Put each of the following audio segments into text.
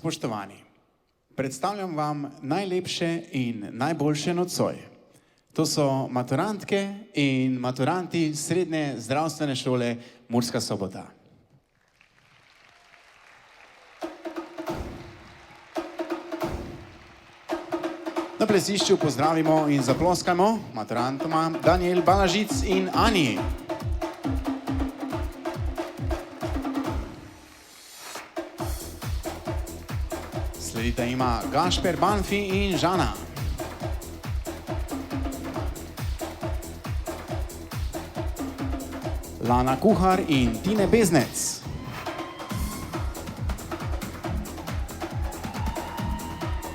Spoštovani, predstavljam vam najlepše in najboljše nocoj. To so maturantke in maturanti Srednje zdravstvene šole Murska Sobota. Na plesišču pozdravimo in zaploskamo maturantoma Danijel Balažic in Ani. Sledita ima Gašper Banfi in Žana. Lana Kuhar in Tine Beznec.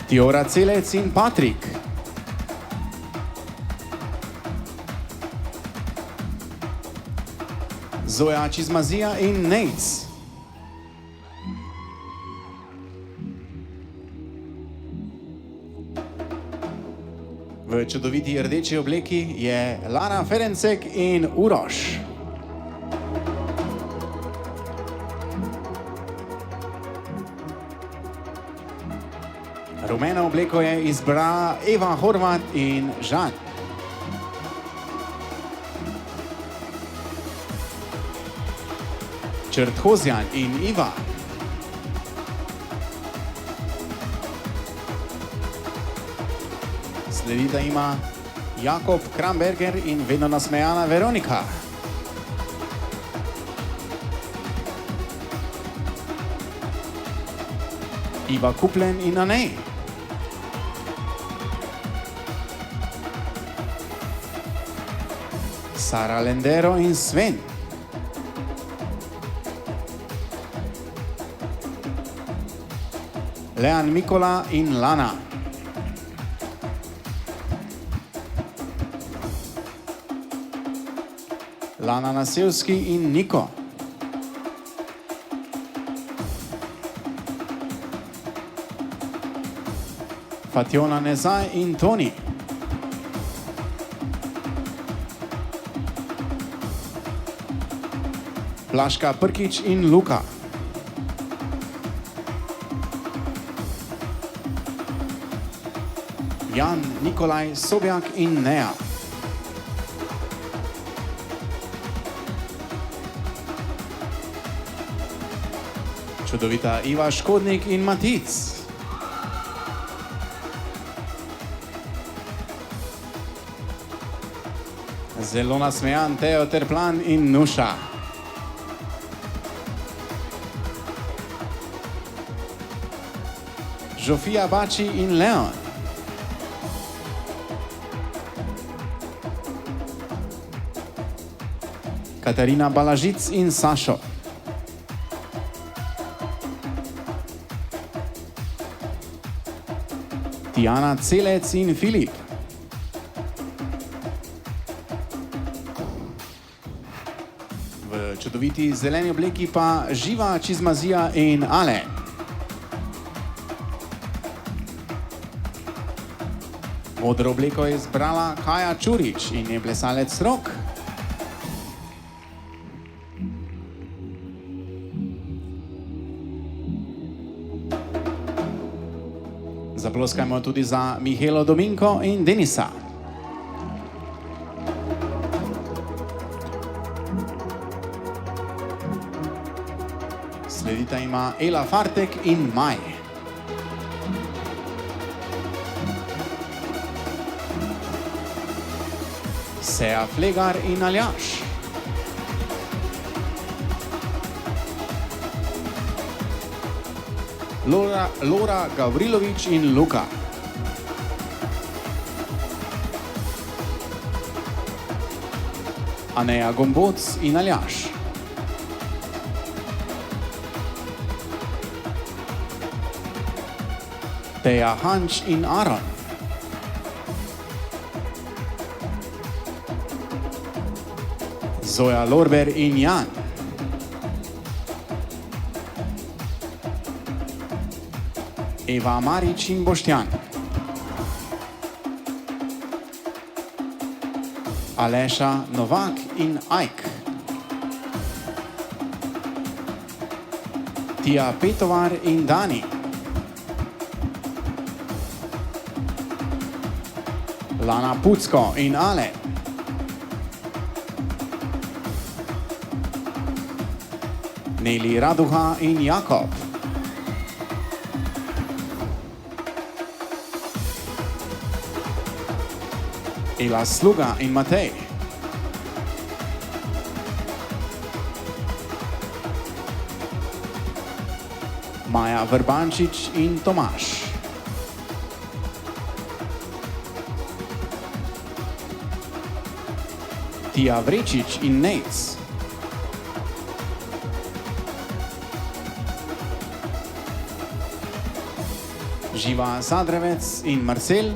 Tiora Celec in Patrik. Zoja Čizmazija in Nejc. V čudoviti rdeči obleki je Lara Ferencek in Uroš. Rumeno obleko je izbrala Eva Horvat in Žan. Črt Hozjan in Iva. Sledita ima Jakob Kramberger in vedno nasmejana Veronika. Iva Kuplen in Anej. Sara Lendero in Sven. Lean Mikola in Lana. Lana Nasevski in Niko. Fatjona Nezaj in Toni. Blaška Prkič in Luka. Jan Nikolaj Sobjak in Neja. Čudovita Iva Škodnik in Matic. Zelo nasmejan Teo Terplan in Nuša. Žofija Bači in Leon. Katarina Balažic in Sašo. Tijana Celec in Filip. V čudoviti zeleni obleki pa Živa Čizmazija in Ale. Modro obleko je izbrala Kaja Čurič in je plesalec Rok. Zaploskajmo tudi za Mihelo Dominko in Denisa. Sledita ima Ela Fartek in Maj. Seja Flegar in Aljaš. Lora Gavrilovič in Luka. Aneja Gomboc in Aljaš. Teja Hanč in Aron. Zoja Lorber in Jan. Eva Marič in Boštjan. Aleša Novak in Ajk. Tija Petovar in Dani. Lana Pucko in Ale. Neli Raduha in Jakob. Ela Sluga in Matej. Maja Vrbančič in Tomaš. Tija Vrečič in Nejc. Živa Zadrevec in Marcel.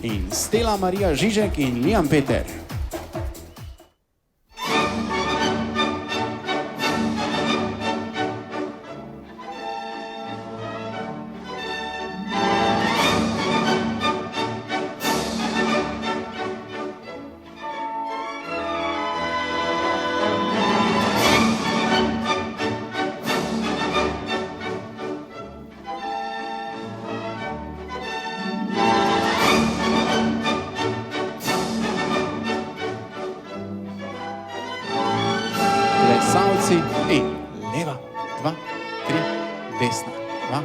In Stela Marija Žižek in Liam Peter. Plesalci in leva, 2, 3, desna, 2,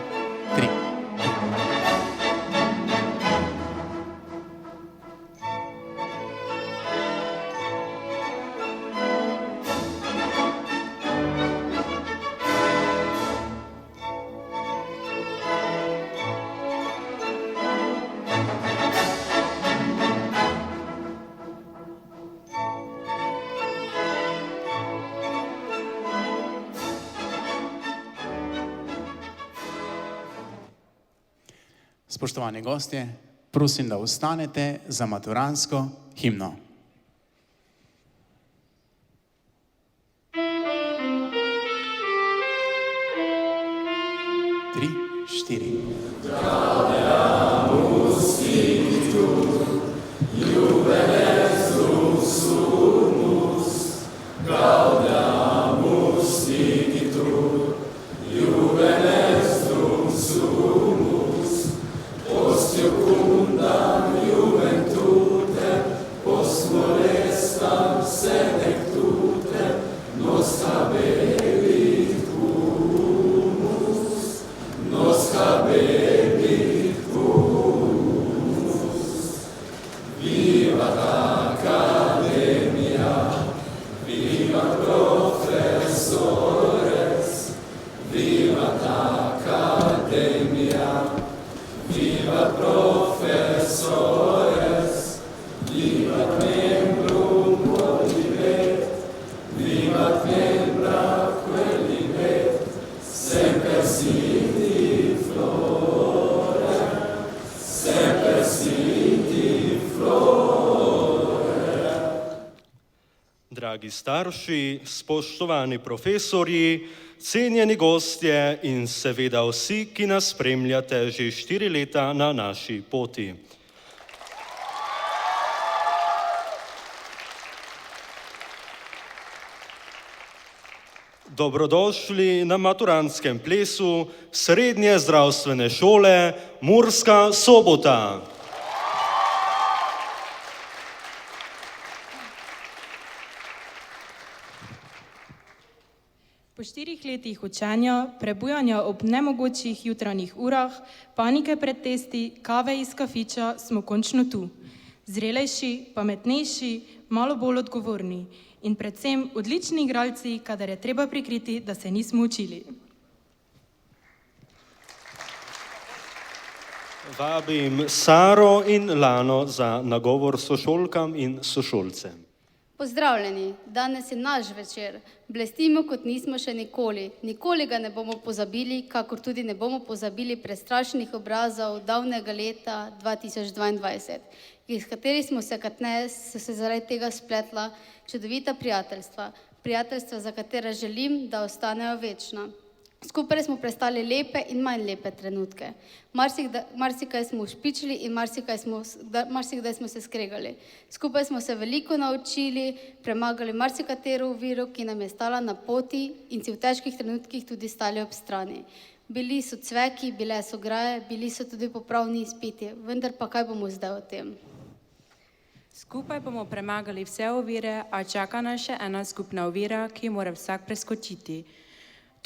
3. Spoštovani gostje, prosim, da vstanete za maturansko himno. 3, 4. Dragi starši, spoštovani profesorji, cenjeni gostje in seveda vsi, ki nas spremljate že 4 leta na naši poti. Dobrodošli na maturantskem plesu Srednje zdravstvene šole Murska Sobota. Po 4 letih učenja, prebujanja ob nemogočih jutranjih urah, panike pred testi, kave iz kafiča smo končno tu. Zrelejši, pametnejši, malo bolj odgovorni in predvsem odlični igralci, kadar je treba prikriti, da se nismo učili. Vabim Saro in Lano za nagovor sošolkam in sošolcem. Pozdravljeni, danes je naš večer. Blestimo, kot nismo še nikoli. Nikoli ga ne bomo pozabili, kakor tudi ne bomo pozabili prestrašenih obrazov davnega leta 2022, iz katerih smo se kasneje zaradi tega spletla čudovita prijateljstva. Prijateljstva, za katera želim, da ostanejo večna. Skupaj smo prestali lepe in manj lepe trenutke. Marsikaj smo ušpičili in marsikdaj smo se skregali. Skupaj smo se veliko naučili, premagali marsikatero oviro, ki nam je stala na poti in si v težkih trenutkih tudi stali ob strani. Bili so cveki, bile so graje, bili so tudi popravni izpiti, vendar pa kaj bomo zdaj o tem? Skupaj bomo premagali vse ovire, a čaka nas še ena skupna ovira, ki jo mora vsak preskočiti.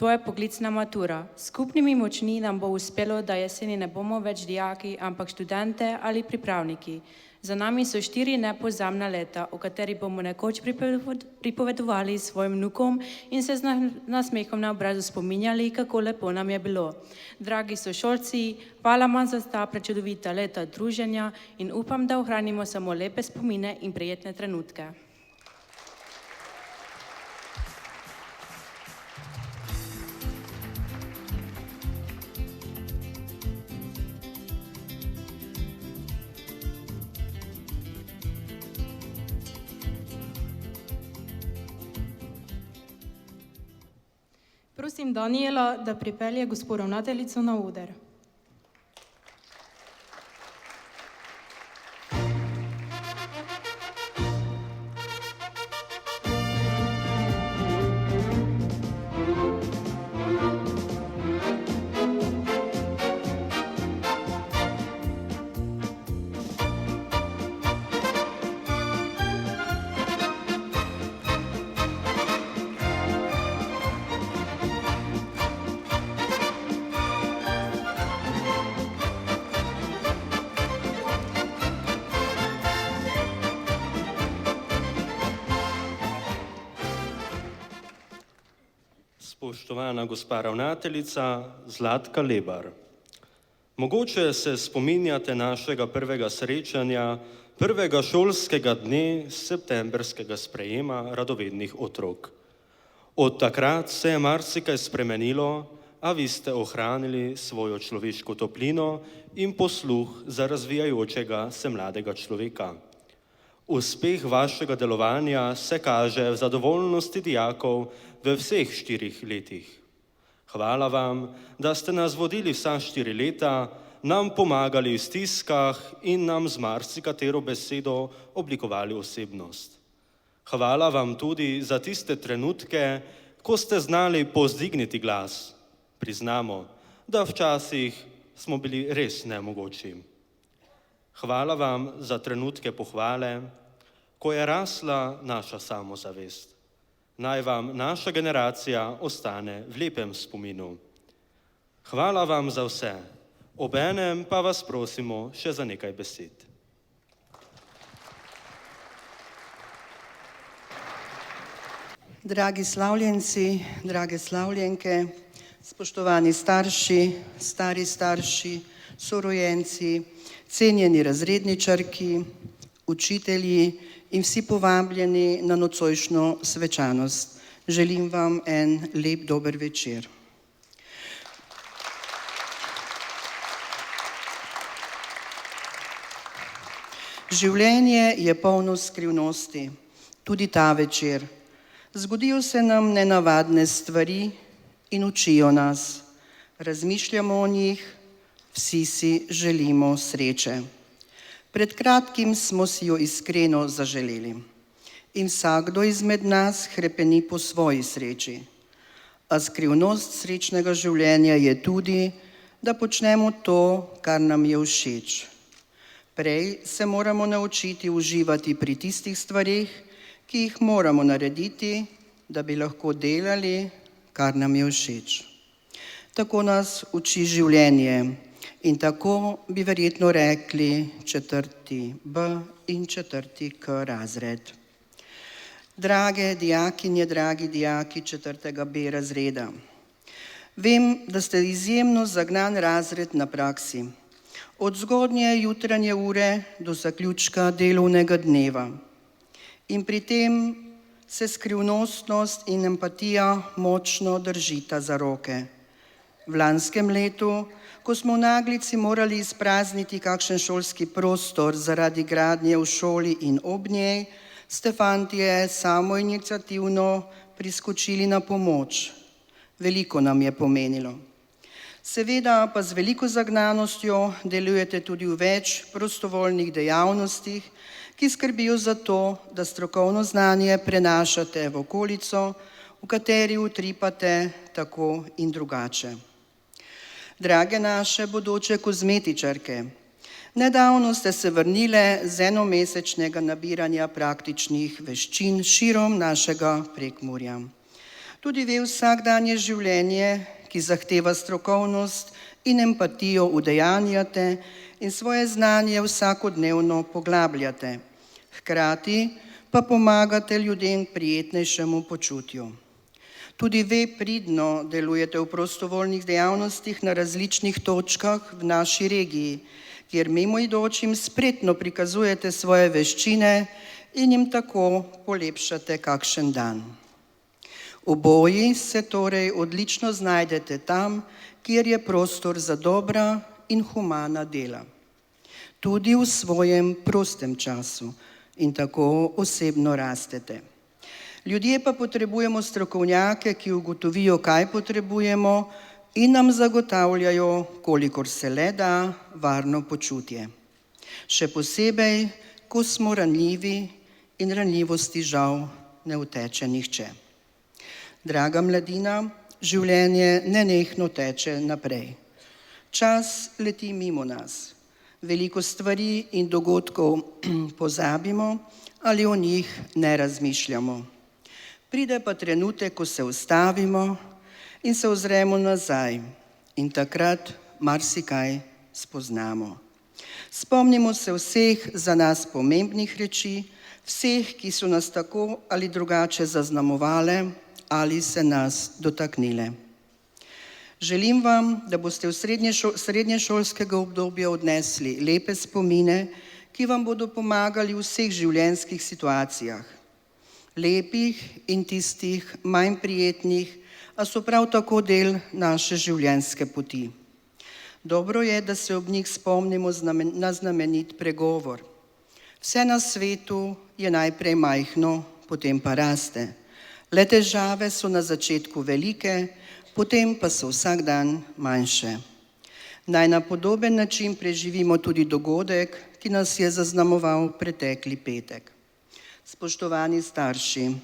To je poklicna matura. S skupnimi močmi nam bo uspelo, da jeseni ne bomo več dijaki, ampak študente ali pripravniki. Za nami so 4 nepozabna leta, o katerih bomo nekoč pripovedovali svojim vnukom in se z nasmehom na obrazu spominjali, kako lepo nam je bilo. Dragi sošolci, hvala vam za ta prečudovita leta druženja in upam, da ohranimo samo lepe spomine in prijetne trenutke. Prosim Daniela, da pripelje gospo ravnateljico na oder. Spoštovana gospa ravnateljica Zlatka Lebar. Mogoče se spominjate našega prvega srečanja, prvega šolskega dne septembrskega sprejema radovednih otrok. Od takrat se je marsikaj spremenilo, a vi ste ohranili svojo človeško toplino in posluh za razvijajočega se mladega človeka. Uspeh vašega delovanja se kaže v zadovoljnosti dijakov v vseh 4 letih. Hvala vam, da ste nas vodili vsa 4 leta, nam pomagali v stiskah in nam z marsikatero besedo oblikovali osebnost. Hvala vam tudi za tiste trenutke, ko ste znali povzdigniti glas. Priznamo, da včasih smo bili res nemogoči. Hvala vam za trenutke pohvale, ko je rasla naša samozavest. Naj vam naša generacija ostane v lepem spominu. Hvala vam za vse, obenem pa vas prosimo še za nekaj besed. Dragi slavljenci, drage slavljenke, spoštovani starši, stari starši, sorojenci, cenjeni razredničarki, učitelji in vsi povabljeni na nocojšnjo svečanost. Želim vam en lep dober večer. Življenje je polno skrivnosti, tudi ta večer. Zgodijo se nam nenavadne stvari in učijo nas. Razmišljamo o njih, vsi si želimo sreče. Pred kratkim smo si jo iskreno zaželeli in vsakdo izmed nas hrepeni po svoji sreči. A skrivnost srečnega življenja je tudi, da počnemo to, kar nam je všeč. Prej se moramo naučiti uživati pri tistih stvarih, ki jih moramo narediti, da bi lahko delali, kar nam je všeč. Tako nas uči življenje. In tako bi verjetno rekli 4B in 4K razred. Drage dijakinje, dragi dijaki 4B razreda, vem, da ste izjemno zagnan razred na praksi, od zgodnje jutranje ure do zaključka delovnega dneva. In pri tem se skrivnostnost in empatija močno držita za roke. V lanskem letu, ko smo v naglici morali izprazniti kakšen šolski prostor zaradi gradnje v šoli in ob njej, ste fantje samoiniciativno priskočili na pomoč. Veliko nam je pomenilo. Seveda pa z veliko zagnanostjo delujete tudi v več prostovoljnih dejavnostih, ki skrbijo za to, da strokovno znanje prenašate v okolico, v kateri utripate tako in drugače. Drage naše bodoče kozmetičarke, nedavno ste se vrnile z enomesečnega nabiranja praktičnih veščin širom našega Prekmurja. Tudi ve vsakdanje življenje, ki zahteva strokovnost in empatijo, udejanjate in svoje znanje vsakodnevno poglabljate. Hkrati pa pomagate ljudem k prijetnejšemu počutju. Tudi ve pridno delujete v prostovoljnih dejavnostih na različnih točkah v naši regiji, kjer mimoidočim spretno prikazujete svoje veščine in jim tako polepšate kakšen dan. Oboji se torej odlično znajdete tam, kjer je prostor za dobra in humana dela. Tudi v svojem prostem času in tako osebno rastete. Ljudje pa potrebujemo strokovnjake, ki ugotovijo, kaj potrebujemo in nam zagotavljajo, kolikor se le da, varno počutje. Še posebej, ko smo ranljivi in ranljivosti žal ne uteče nihče. Draga mladina, življenje nenehno teče naprej. Čas leti mimo nas. Veliko stvari in dogodkov pozabimo ali o njih ne razmišljamo. Pride pa trenutek, ko se ustavimo in se ozremo nazaj in takrat marsikaj spoznamo. Spomnimo se vseh za nas pomembnih reči, vseh, ki so nas tako ali drugače zaznamovale ali se nas dotaknile. Želim vam, da boste v srednješolskega obdobja odnesli lepe spomine, ki vam bodo pomagali v vseh življenjskih situacijah. Lepih in tistih manj prijetnih, a so prav tako del naše življenjske poti. Dobro je, da se ob njih spomnimo na znamenit pregovor. Vse na svetu je najprej majhno, potem pa raste. Le težave so na začetku velike, potem pa so vsak dan manjše. Naj na podoben način preživimo tudi dogodek, ki nas je zaznamoval pretekli petek. Spoštovani starši,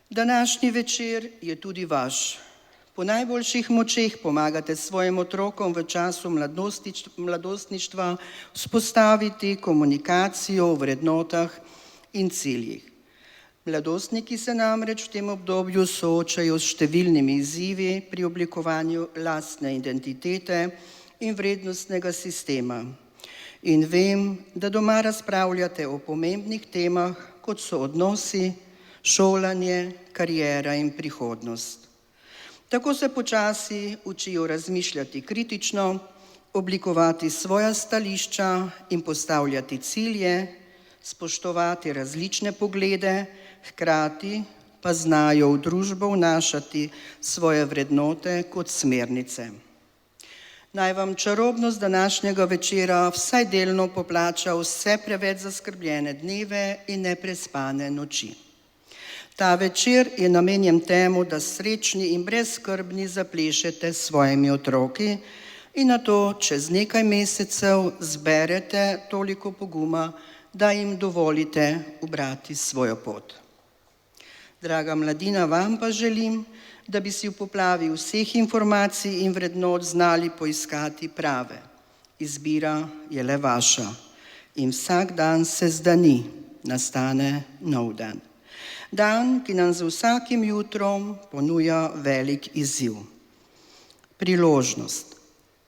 današnji večer je tudi vaš. Po najboljših močeh pomagate svojim otrokom v času mladostništva vzpostaviti komunikacijo o vrednotah in ciljih. Mladostniki se namreč v tem obdobju soočajo s številnimi izzivi pri oblikovanju lastne identitete in vrednostnega sistema. In vem, da doma razpravljate o pomembnih temah, kot so odnosi, šolanje, kariera in prihodnost. Tako se počasi učijo razmišljati kritično, oblikovati svoja stališča in postavljati cilje, spoštovati različne poglede, hkrati pa znajo v družbo vnašati svoje vrednote kot smernice. Naj vam čarobnost današnjega večera vsaj delno poplača vse preveč zaskrbljene dneve in neprespane noči. Ta večer je namenjen temu, da srečni in brezskrbni zaplešete s svojimi otroki in nato čez nekaj mesecev zberete toliko poguma, da jim dovolite ubrati svojo pot. Draga mladina, vam pa želim, da bi si v poplavi vseh informacij in vrednot znali poiskati prave. Izbira je le vaša in vsak dan se zdani, nastane nov dan. Dan, ki nam z vsakim jutrom ponuja velik izziv. Priložnost.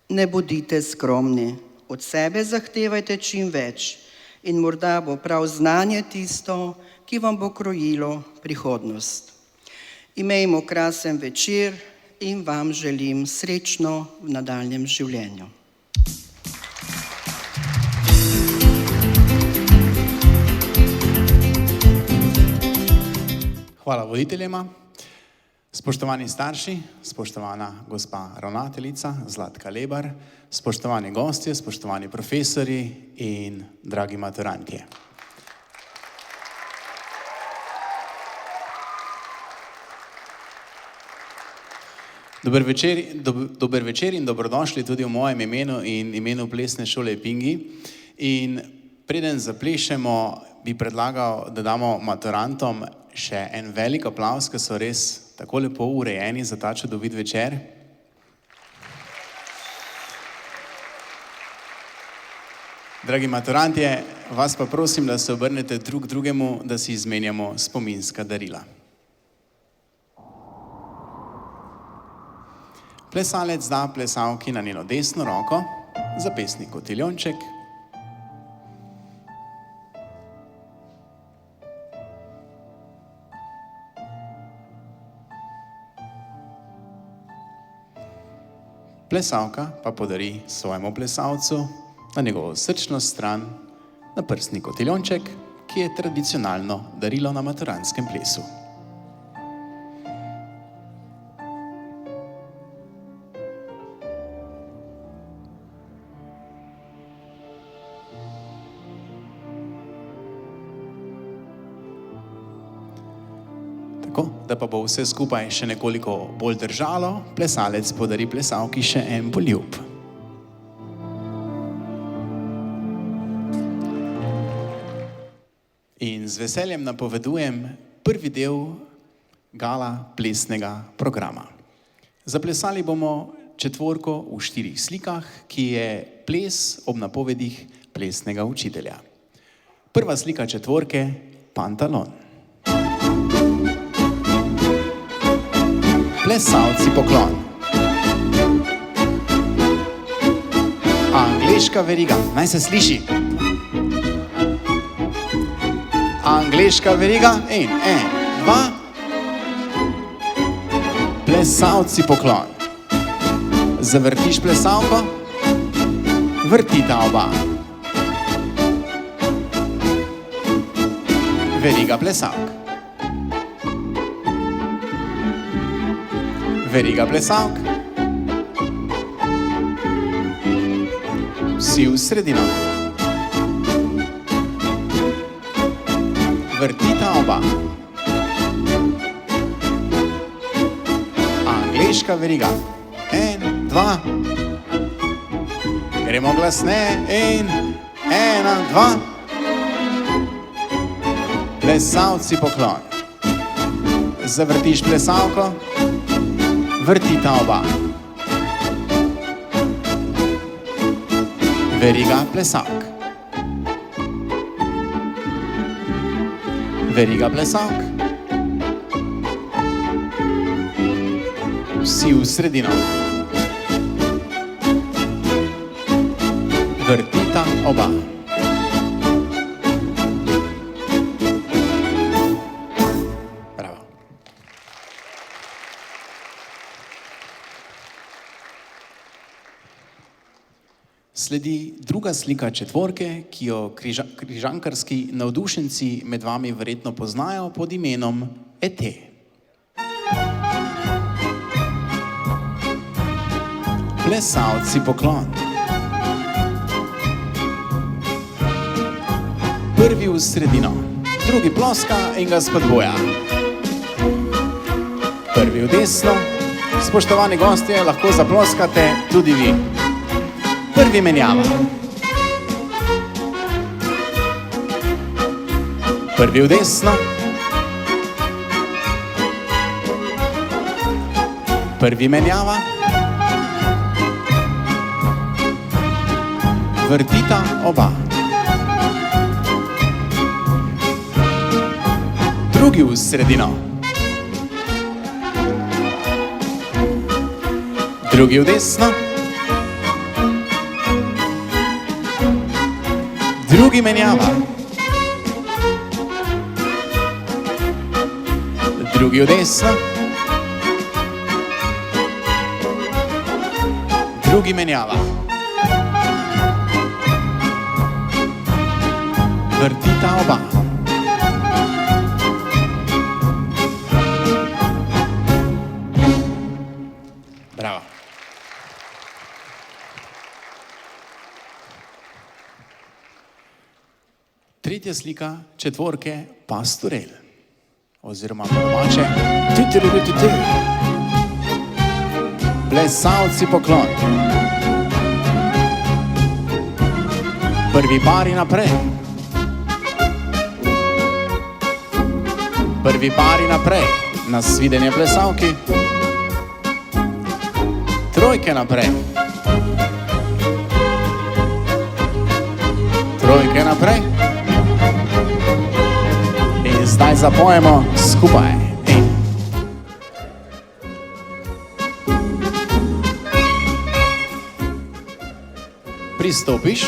Ne bodite skromni, od sebe zahtevajte čim več in morda bo prav znanje tisto, ki vam bo krojilo prihodnost. Imejmo krasen večer in vam želim srečno v nadaljnjem življenju. Hvala voditeljema. Spoštovani starši, spoštovana gospa ravnateljica Zlatka Lebar, spoštovani gostje, spoštovani profesorji in dragi maturantje. Dober večer in dobrodošli tudi v mojem imenu in imenu Plesne šole Pingi. In preden zaplešemo, bi predlagal, da damo maturantom še en velik aplavz, ker so res tako lepo urejeni za ta čudovit večer. Dragi maturantje, vas pa prosim, da se obrnete drug drugemu, da si izmenjamo spominska darila. Plesalec da plesalki na njeno desno roko zapestni kotiljonček. Plesalka pa podari svojemu plesalcu na njegovo srčno stran naprsni kotiljonček, ki je tradicionalno darilo na maturantskem plesu. Tako, da pa bo vse skupaj še nekoliko bolj držalo, plesalec podari plesalki še en poljub. In z veseljem napovedujem prvi del gala plesnega programa. Zaplesali bomo četvorko v 4 slikah, ki je ples ob napovedih plesnega učitelja. Prva slika četvorke, pantalon. Plesalci poklon. Angleška veriga, naj se sliši. Angleška veriga in 1, 2. Plesalci poklon. Zavrtiš plesalko, vrtita oba. Veriga plesalk. Veriga plesalk. Vsi v sredino. Vrtita oba. Angleška veriga. 1, 2. Gremo glasneje. 1, 2. Plesalci poklon. Zavrtiš plesalko. Vrtita oba. Veriga plesalk. Veriga plesalk. Vsi v sredino. Vrtita oba. Bravo. Sledi druga slika četvorke, ki jo križankarski navdušenci med vami verjetno poznajo pod imenom ET. Plesalci poklon. Prvi v sredino, drugi ploska in ga spodbuja. Prvi v desno, spoštovani gostje, lahko zaploskate tudi vi. Prvi menjava. Prvi v desno. Prvi menjava. Vrtita oba. Drugi v sredino. Drugi v desno. Drugi menjava. Drugi v desno. Drugi menjava. Vrtita oba. Bravo. Tretja slika četvorke, pastorel. Oziroma po domače. Plesalci poklon. Prvi pari naprej. Prvi pari naprej. Nasvidenje plesalki. Trojke naprej. naprej. In zdaj zapojemo skupaj. In pristopiš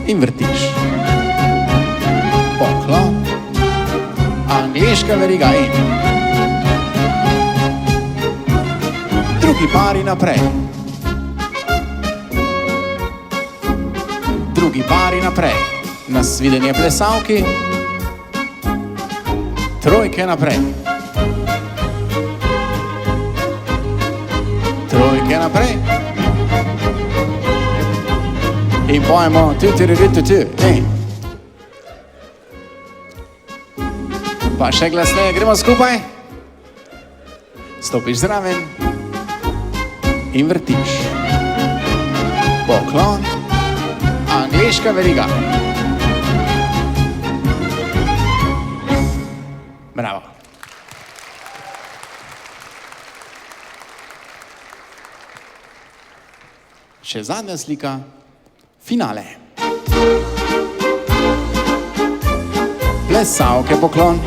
in vrtiš. Poklon, angleška veriga in drugi pari naprej. Drugi pari naprej. Nasvidenje plesalki. Trojke naprej. Trojke naprej. In pojemo tu. Pa še glasneje, gremo skupaj. Stopiš zraven in vrtiš. Poklon, angleška veriga. Bravo. Še zadnja slika, finale. Plesalke poklon.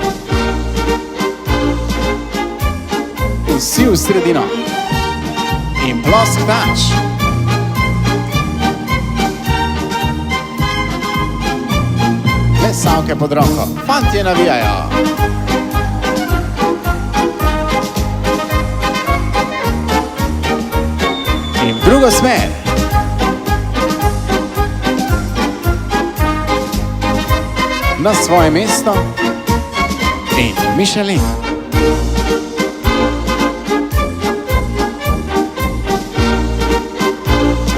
Vsi v sredino. In plosk tač. Plesalke pod roko. Fantje navijajo. In v drugo smer. Na svoje mesto. In Michelin.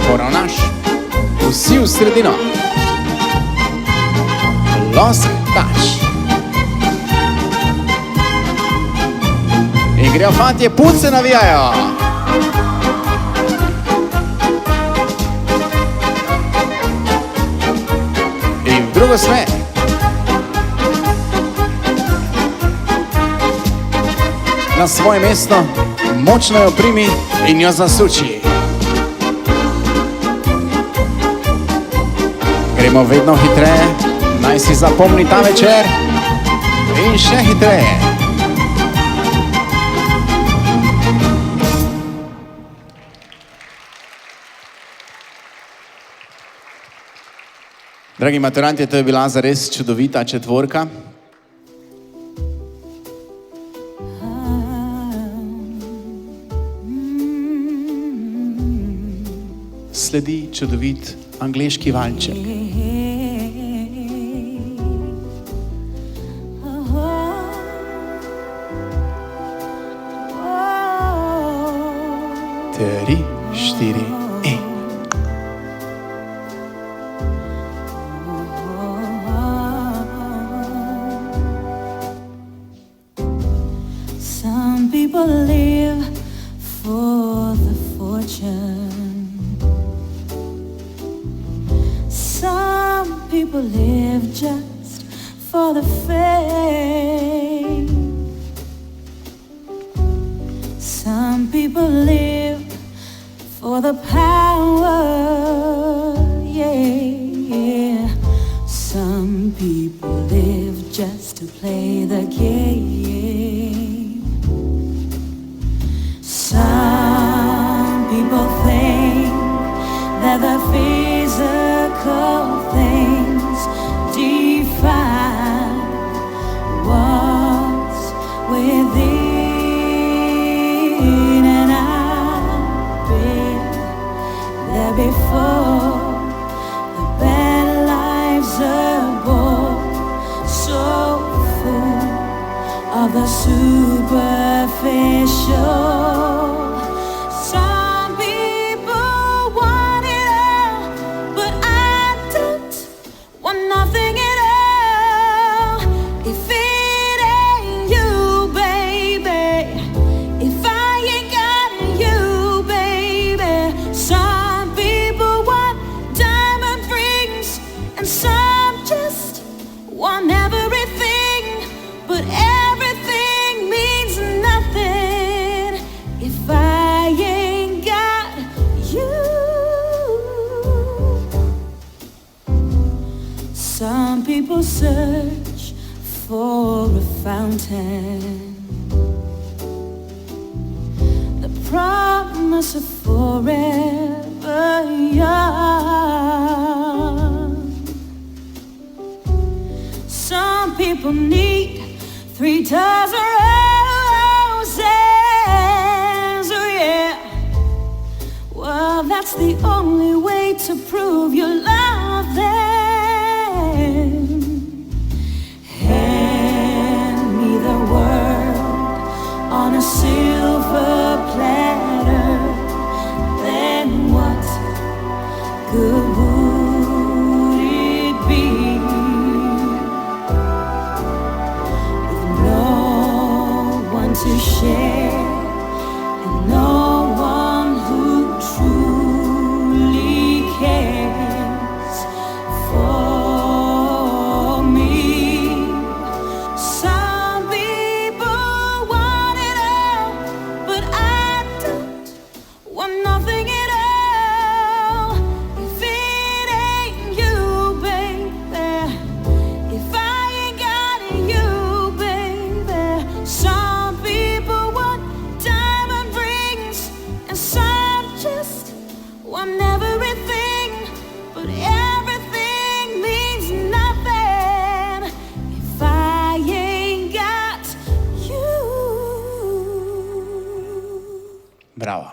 Poravnaš. Vsi v sredino. Losk tač. In grejo fantje, punce navijajo. In v drugo smer. Na svoje mesto, močno jo primi in jo zasuči. Gremo vedno hitreje, naj si zapomni ta večer in še hitreje. Dragi maturanti, to je bila zares čudovita četvorka. Sledi čudovit angleški valček. Tri, štiri in. Some people live for the fortune. Some people live just for the fame. Some people live for the power, yeah. Some people live just to play the game. Some people think that the physical things define what's within, and I've been there before. The bad lives are born, so full of the superficial. Some people want it all, but I don't want nothing at all. If it ain't you, baby, if I ain't got you, baby. Some people want diamond rings, and some just want everything, but everything means nothing if I people search for a fountain, the promise of forever young. Some people need 3 dozen roses, oh yeah. Well, that's the only way to prove you love them. Hand me the world on a silver platter, then what good would it be? With no one to share and no one who truly cares for me. Some people want it all, but I don't want nothing at all. If it ain't you, baby, if I ain't got you, baby. Some people want diamond rings, and some just want everything, but everything means nothing if I ain't got you. Bravo.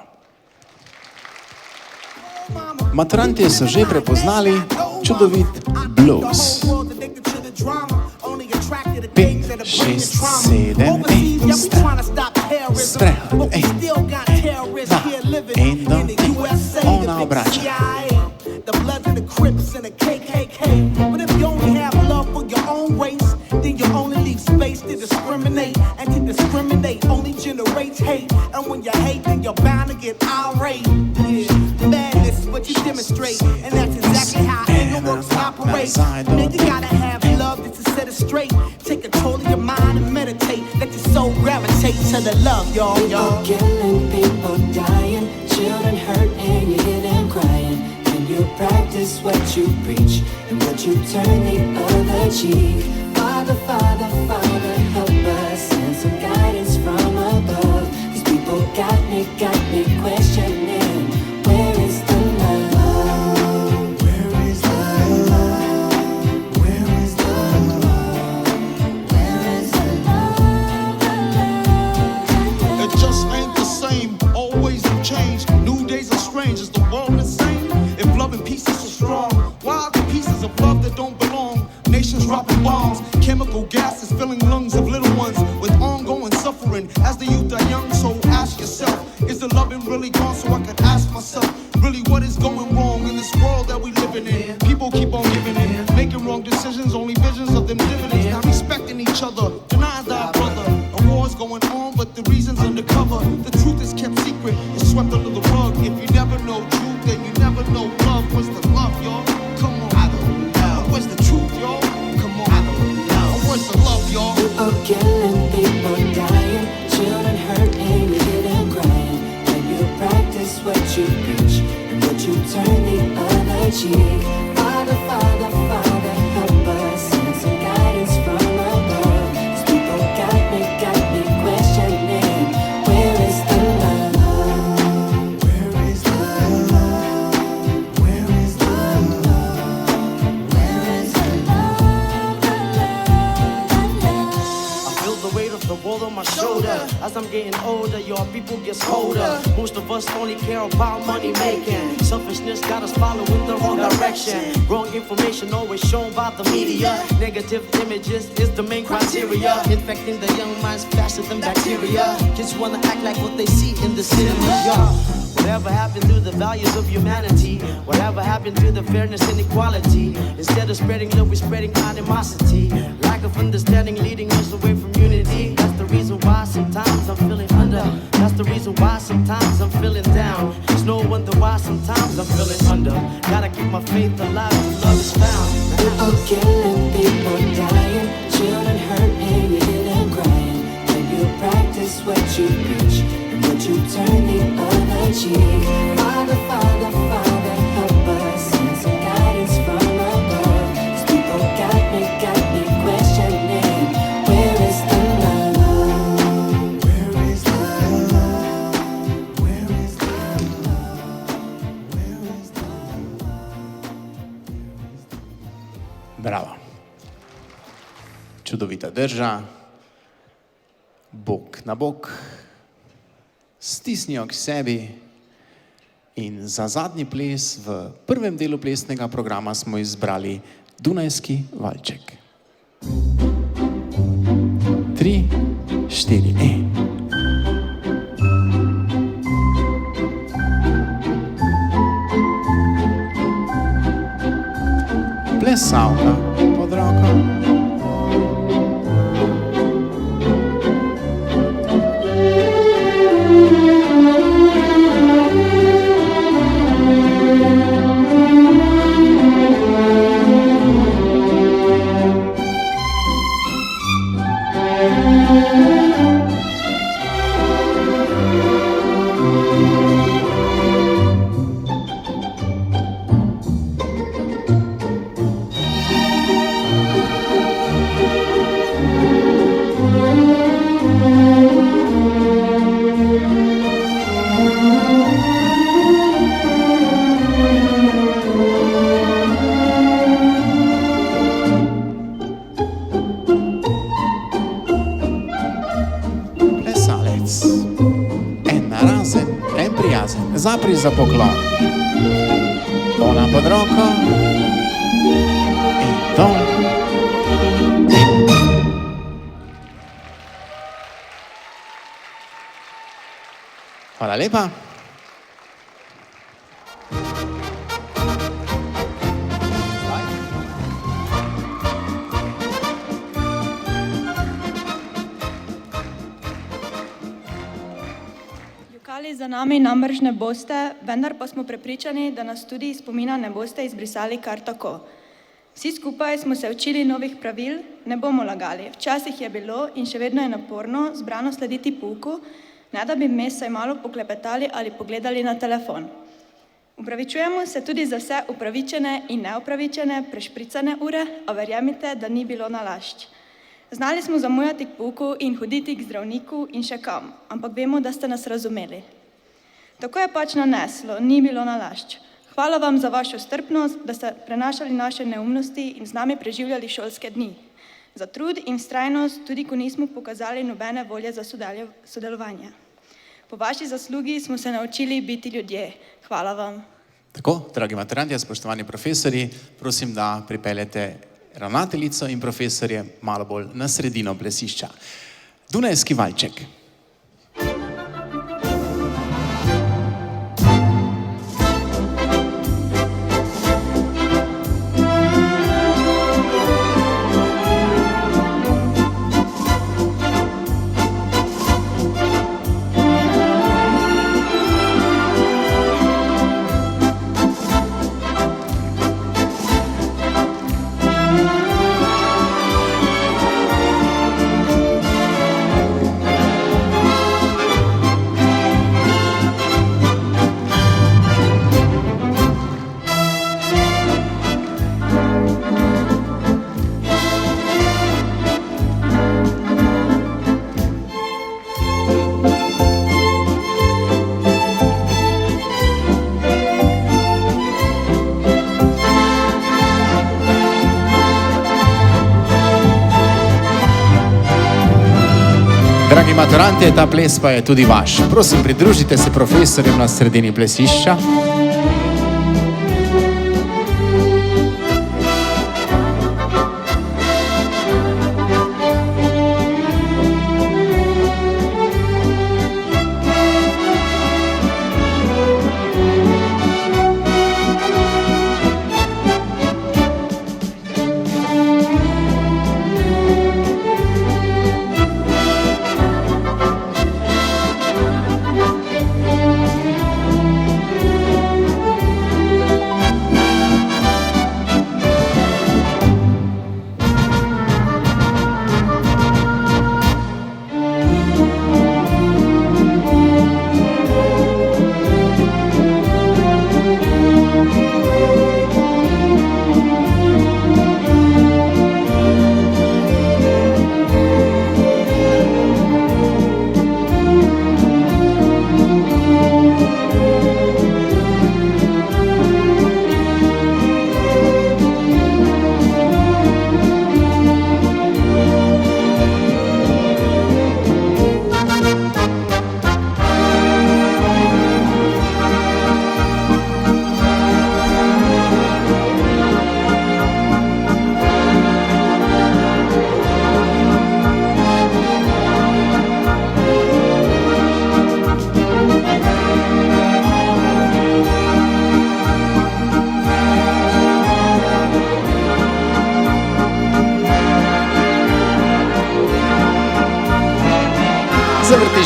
Maturanti so že prepoznali čudovit blues. 5, 6, 7, in strah. Sprehod, ej, 2, in do, ona obrača. The Bloods and the Crips and the KKK. But if you only have love for your own race, then you only leave space to discriminate. And to discriminate only generates hate. And when you hate, then you're bound to get irate. Yeah, madness is what you demonstrate. And that's exactly how anger works operate. Then you gotta have love just to set it straight. Take control of your mind and meditate. Let your soul gravitate to the love, y'all. People killing, people dying, children hurt and you hear them crying. And you practice what you preach and what you turn the other cheek. Father, Father, Father, help us, send some guidance from above. These people got me questioning, where is the love? Where is the love? Where is the love? Where is the love? It just ain't the same, always in change. New days are strange, is the world insane? If love and peace is so strong, why are the pieces of love that don't belong? Nations dropping bombs, chemical gases filling lungs of little ones with ongoing suffering. As the youth are young, so ask yourself, is the loving really gone? So I could ask myself, really what is going wrong in this world that we living in? People keep on giving in, making wrong decisions, only visions of them dividends. Not respecting each other, denying thy brother. A war's going on, but the reason's undercover. The truth is kept secret, it's swept under the rug. If you never know truth, then you never know love. What's the love, y'all? Come on, I don't know. Where's the truth, y'all? Come on, I don't know. Where's the love, y'all? People killing, people dying, children hurt and you hear them crying. And you practice what you preach and what you turn the other cheek. Father, Father, Father, help us, send some guidance from above. These people got me questioning, where is the love? Where is the love? Where is the love? Where is the love? I feel the weight of the world on my shoulder. As I'm getting older, your people gets colder. Most of us only care about money making. Selfishness got us following the wrong direction. Wrong information always shown by the media. Negative images is the main criteria. Infecting the young minds faster than bacteria. Kids wanna act like what they see in the cinema. Yeah. Whatever happened to the values of humanity? Whatever happened to the fairness and equality? Instead of spreading love, we're spreading animosity. Lack of understanding leading us away from unity. That's the reason why sometimes I'm feeling under. That's the reason why sometimes I'm feeling down. It's no wonder why sometimes I'm feeling under. Gotta keep my faith alive till love is found. People killing, people dying, children hurt and you hear them crying. When you practice what you preach and what you turn the other cheek. Father, Father, Father, help us, send some guidance from above. These people got me Bravo. Čudovita drža. Bok na bok. Stisnijo k sebi. In za zadnji ples v prvem delu plesnega programa smo izbrali Dunajski valček. 3, 4, Plesavka pod roko. Zapri za poklon. Ona pod roko. In dol. Hvala lepa. Za nami namreč ne boste, vendar pa smo prepričani, da nas tudi iz spomina ne boste izbrisali kar tako. Vsi skupaj smo se učili novih pravil, ne bomo lagali. Včasih je bilo in še vedno je naporno zbrano slediti pouku, ne da bi vmes vsaj malo poklepetali ali pogledali na telefon. Upravičujemo se tudi za vse upravičene in neupravičene prešpricane ure, a verjemite, da ni bilo nalašč. Znali smo zamujati k pouku in hoditi k zdravniku in še kam, ampak vemo, da ste nas razumeli. Tako je pač naneslo, ni bilo nalašč. Hvala vam za vašo strpnost, da ste prenašali naše neumnosti in z nami preživljali šolske dni. Za trud in vztrajnost, tudi ko nismo pokazali nobene volje za sodelovanje. Po vaši zaslugi smo se naučili biti ljudje. Hvala vam. Tako, dragi maturanti, spoštovani profesori, prosim, da pripeljete ravnateljico in profesorje malo bolj na sredino plesišča. Dunajski valček. Dragi maturanti, ta ples pa je tudi vaš. Prosim, pridružite se profesorjem na sredini plesišča.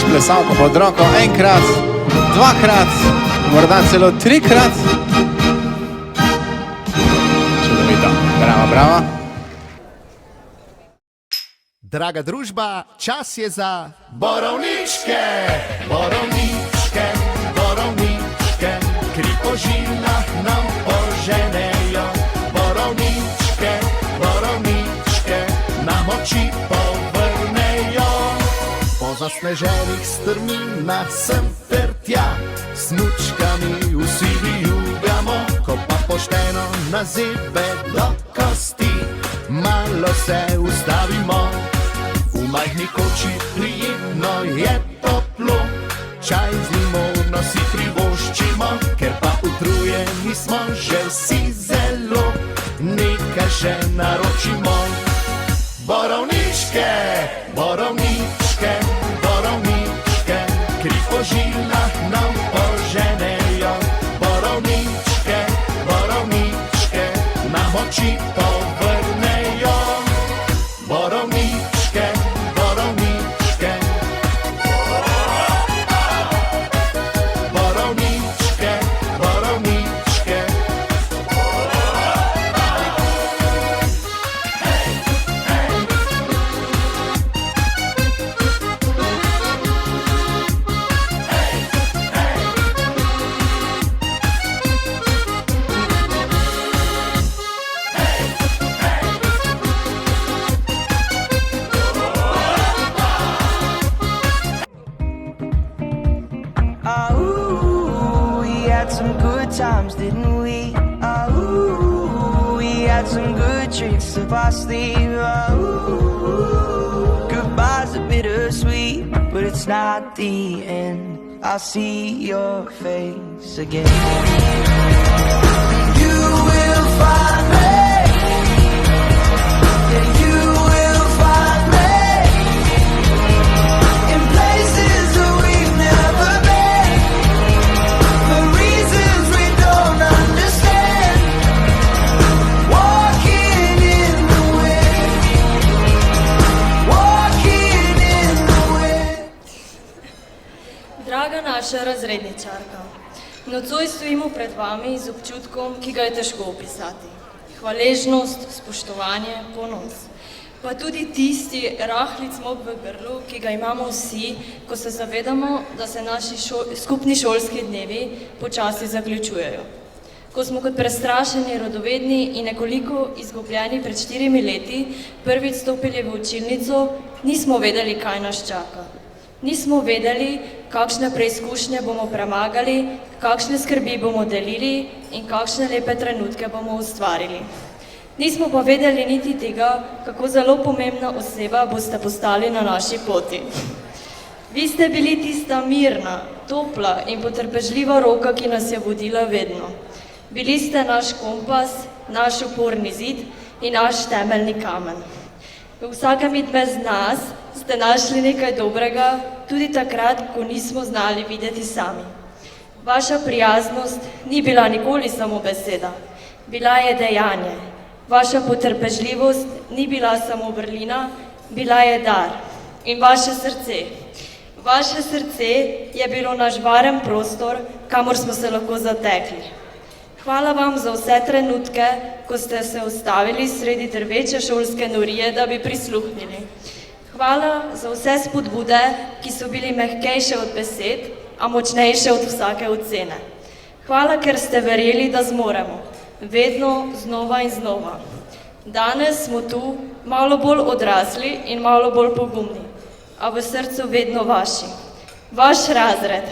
narediš plesalko pod roko enkrat, dvakrat, morda celo trikrat. Čudovito, bravo, bravo. Draga družba, čas je za borovničke, borovničke, borovničke, kri po žilah nam poženejo. Borovničke, borovničke, nam oči povrnejo. Po zasneženih strminah sem ter tja, smučkami vsi vijugamo, ko pa pošteno na zebe do kosti, malo se ustavimo. V majhni koči prijetno je toplo, čaj z limono si privoščimo, ker pa utrujeni smo že vsi zelo, nekaj še naročimo. Borovničke, borovničke, borovničke, kri po žilah nam poženejo. Borovničke, borovničke, nam oči povrnejo. Borovničke, borovničke, borovničke, borovničke. We had some good times, didn't we? We had some good tricks up our sleeve. Goodbye's a bittersweet, but it's not the end. I'll see your face again. You will find me. Yeah, you will find me in places that we've never been, for reasons we don't understand. Walking in the wind, walking in the wind. Draga naša razredničarka, nocoj stojimo pred vami z občutkom, ki ga je težko opisati. Hvaležnost, spoštovanje, ponos. Pa tudi tisti rahli cmok v grlu, ki ga imamo vsi, ko se zavedamo, da se naši skupni šolski dnevi počasi zaključujejo. Ko smo kot prestrašeni, radovedni in nekoliko izgubljeni pred 4 leti prvič stopili v učilnico, nismo vedeli, kaj nas čaka. Nismo vedeli, kakšne preizkušnje bomo premagali, kakšne skrbi bomo delili in kakšne lepe trenutke bomo ustvarili. Nismo pa vedeli niti tega, kako zelo pomembna oseba boste postali na naši poti. Vi ste bili tista mirna, topla in potrpežljiva roka, ki nas je vodila vedno. Bili ste naš kompas, naš oporni zid in naš temeljni kamen. V vsakem izmed nas ste našli nekaj dobrega, tudi takrat, ko nismo znali videti sami. Vaša prijaznost ni bila nikoli samo beseda, bila je dejanje. Vaša potrpežljivost ni bila samo vrlina, bila je dar. In vaše srce. Vaše srce je bilo naš varen prostor, kamor smo se lahko zatekli. Hvala vam za vse trenutke, ko ste se ustavili sredi drveče šolske norije, da bi prisluhnili. Hvala za vse spodbude, ki so bili mehkejše od besed, a močnejše od vsake ocene. Hvala, ker ste verjeli, da zmoremo. Vedno, znova in znova. Danes smo tu, malo bolj odrasli in malo bolj pogumni, a v srcu vedno vaši. Vaš razred,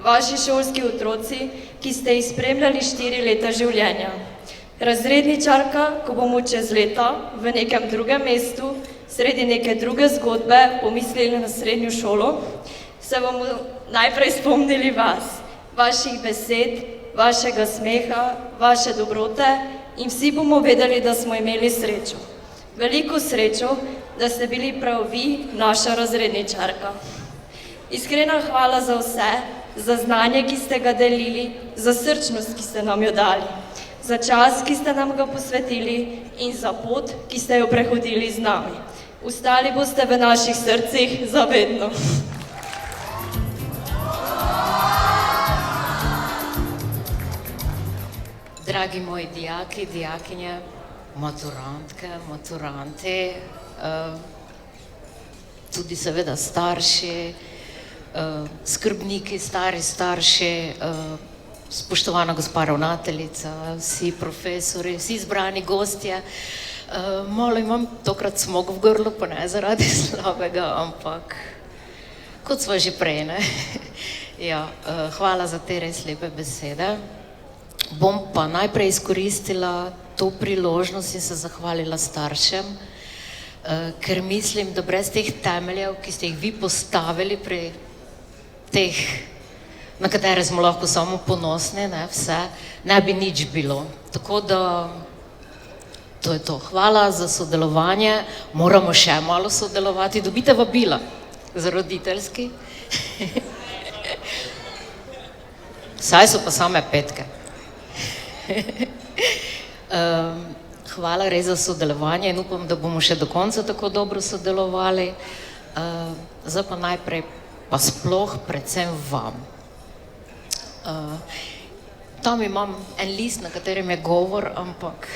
vaši šolski otroci, ki ste jih spremljali 4 leta življenja. Razredničarka, ko bomo čez leta v nekem drugem mestu, sredi neke druge zgodbe pomislili na srednjo šolo, se bomo najprej spomnili vas, vaših besed, vašega smeha, vaše dobrote in vsi bomo vedeli, da smo imeli srečo. Veliko srečo, da ste bili prav vi naša razredničarka. Iskrena hvala za vse, za znanje, ki ste ga delili, za srčnost, ki ste nam jo dali, za čas, ki ste nam ga posvetili in za pot, ki ste jo prehodili z nami. Ostali boste v naših srcih za vedno. Dragi moji dijaki, dijakinje, maturantke, maturanti, tudi seveda starši, skrbniki, stari starši, spoštovana gospa ravnateljica, vsi profesori, vsi izbrani gostje. Malo imam tokrat smog v grlu, pa ne zaradi slabega, ampak kot sva že prej, ne? Ja, hvala za te res lepe besede. Bom pa najprej izkoristila to priložnost in se zahvalila staršem, ker mislim, da brez teh temeljev, ki ste jih vi postavili pri teh, na katere smo lahko samo ponosni, ne, vse, ne bi nič bilo. Tako da, to je to. Hvala za sodelovanje, moramo še malo sodelovati, dobite vabila za roditeljski. Saj so pa same petke. Hvala res za sodelovanje in upam, da bomo še do konca tako dobro sodelovali. Zdaj pa najprej, pa sploh predvsem vam. Tam imam en list, na katerem je govor, ampak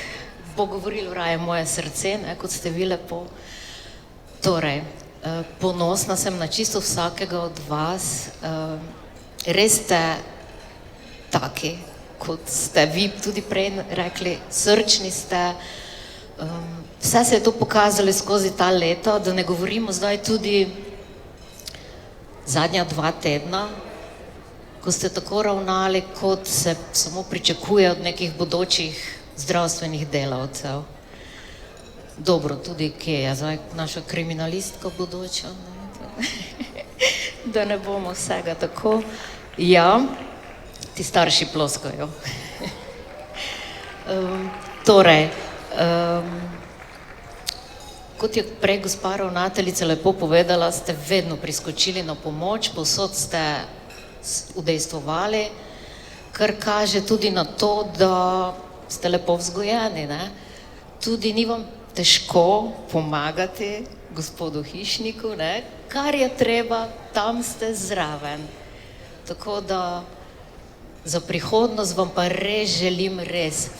bo govorilo raje moje srce, ne, kot ste vi lepo. Torej, ponosna sem na čisto vsakega od vas. Res ste taki, kot ste vi tudi prej rekli, srčni ste. Vse se je to pokazalo skozi ta leta, da ne govorimo zdaj tudi zadnja 2 tedna, ko ste tako ravnali, kot se samo pričakuje od nekih bodočih zdravstvenih delavcev. Dobro, tudi kje je zdaj naša kriminalistka bodoča, ne? Da ne bomo vsega tako. Ja, ti starši ploskajo. Torej, kot je prej gospa ravnateljica lepo povedala, ste vedno priskočili na pomoč, povsod ste udejstvovali, kar kaže tudi na to, da ste lepo vzgojeni, ne? Tudi ni vam težko pomagati gospodu hišniku, ne? Kar je treba, tam ste zraven. Tako da za prihodnost vam pa res želim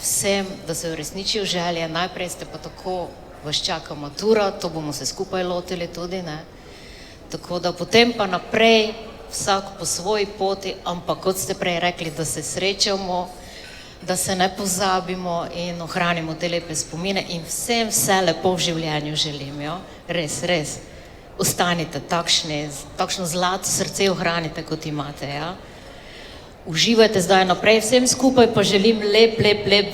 vsem, da se uresničijo želje. Najprej ste pa tako, vas čaka matura, to bomo se skupaj lotili tudi, ne? Tako da potem pa naprej, vsak po svoji poti, ampak kot ste prej rekli, da se srečamo, da se ne pozabimo in ohranimo te lepe spomine in vsem vse lepo v življenju želim, jo? Res. Ostanite takšni, takšno zlato srce ohranite, kot imate, ja? Uživajte zdaj naprej, vsem skupaj pa želim lep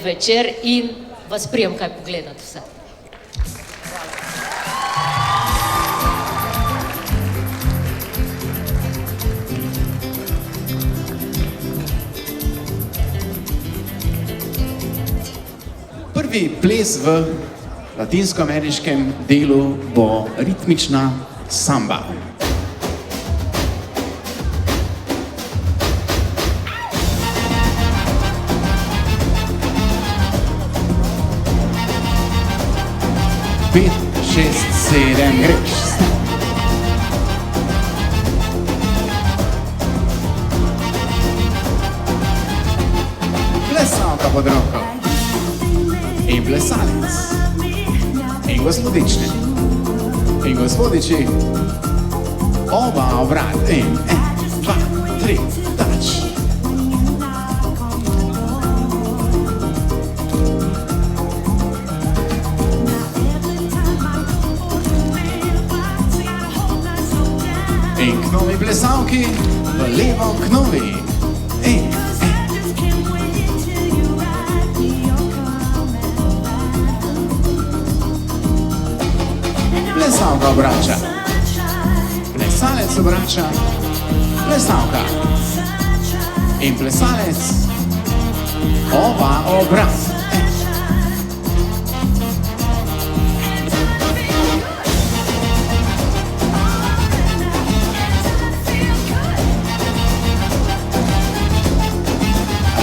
večer in vas prijem kaj pogledati vse. Prvi ples v latinskoameriškem delu bo ritmična samba. Pet, 6, 7, greš. Plesalka pod roko. In plesalec. In gospodične. In gospodiči. Oba obrat. In 1, 2, 3, tač. In k novi plesalki, v levo k novi. Plesalka obrača. Plesalec obrača. Plesalka. In plesalec. Oba obrat.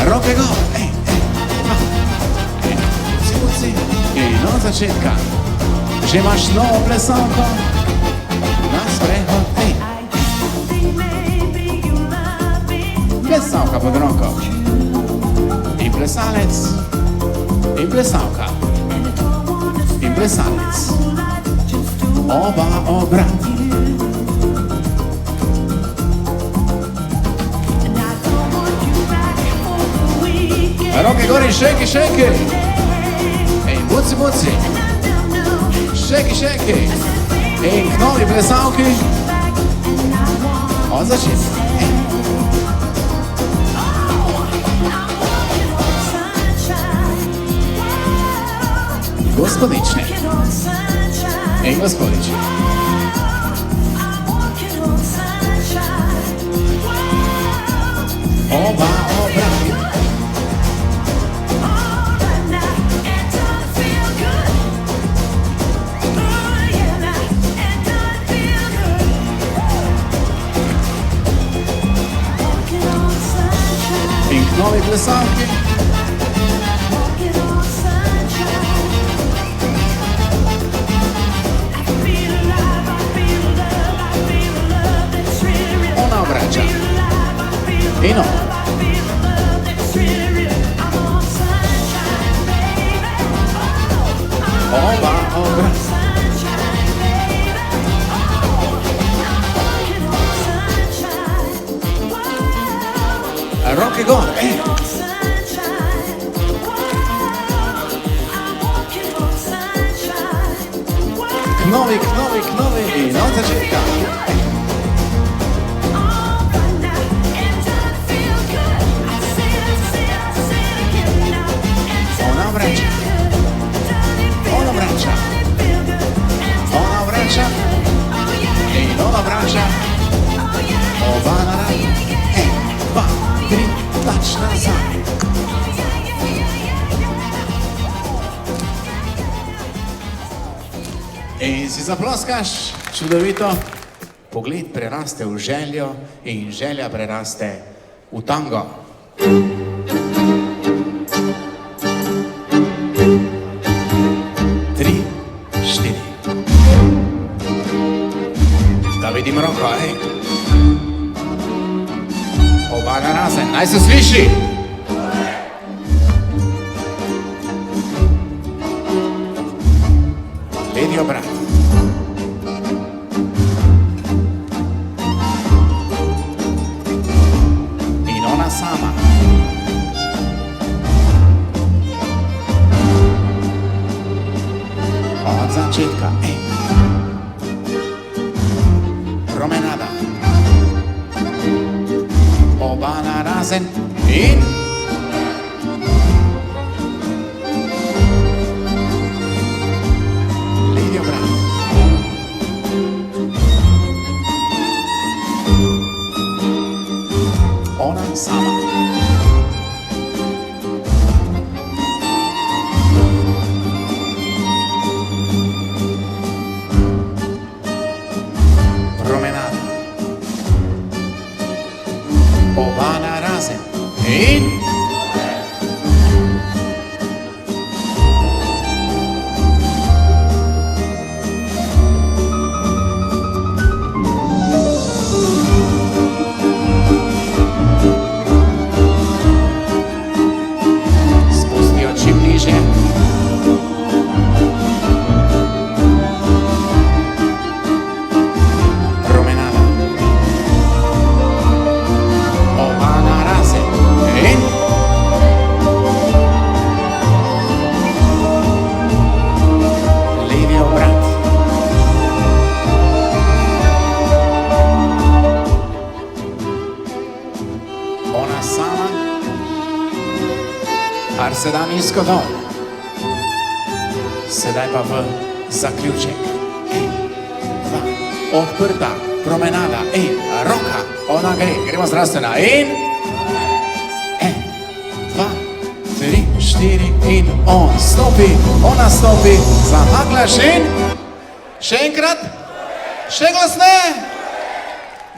Roke go. Spuci. In od začetka. Že imaš novo plesalko na sprehod, plesalka pod roko in in plesalec, in plesalka, in plesalec. Oba obrat. Roke gori, šeki, šeki. Ej, buci, buci. Šeki, šeki. Ej, k novi plesalki. Od začetka. Gospodične in gospodiči. Oba obrati. In k novi plesalki. Obraća. Ino. Oba obraća. Roke gore, ej. Knovi, knovi, knovi i od začetka. Ona vraća. Ona vraća. Ona vraća. I ona vraća. Oba na rad. Dva, tri, tač nazad. In si zaploskaš, čudovito. Pogled preraste v željo in želja preraste v tango. Da vidim roko, ej. Oba narazen, naj se sliši. Ledi obrat. In ona sama. Od začetka, ej. Promenada. Oba narazen in ledi obrat. Ona sama. Promenada. Oba narazen in spusti oči bliže. Promenada. Oba narazen in ledi obrat. Ona sama, kar se da nizko dol. Sedaj pa v zaključek. En, dva, odprta, promenada in roka. Ona gre, gremo zdravstvena in en, dva, tri, štiri in on stopi, ona stopi, zamaklaš in še enkrat, še glasneje.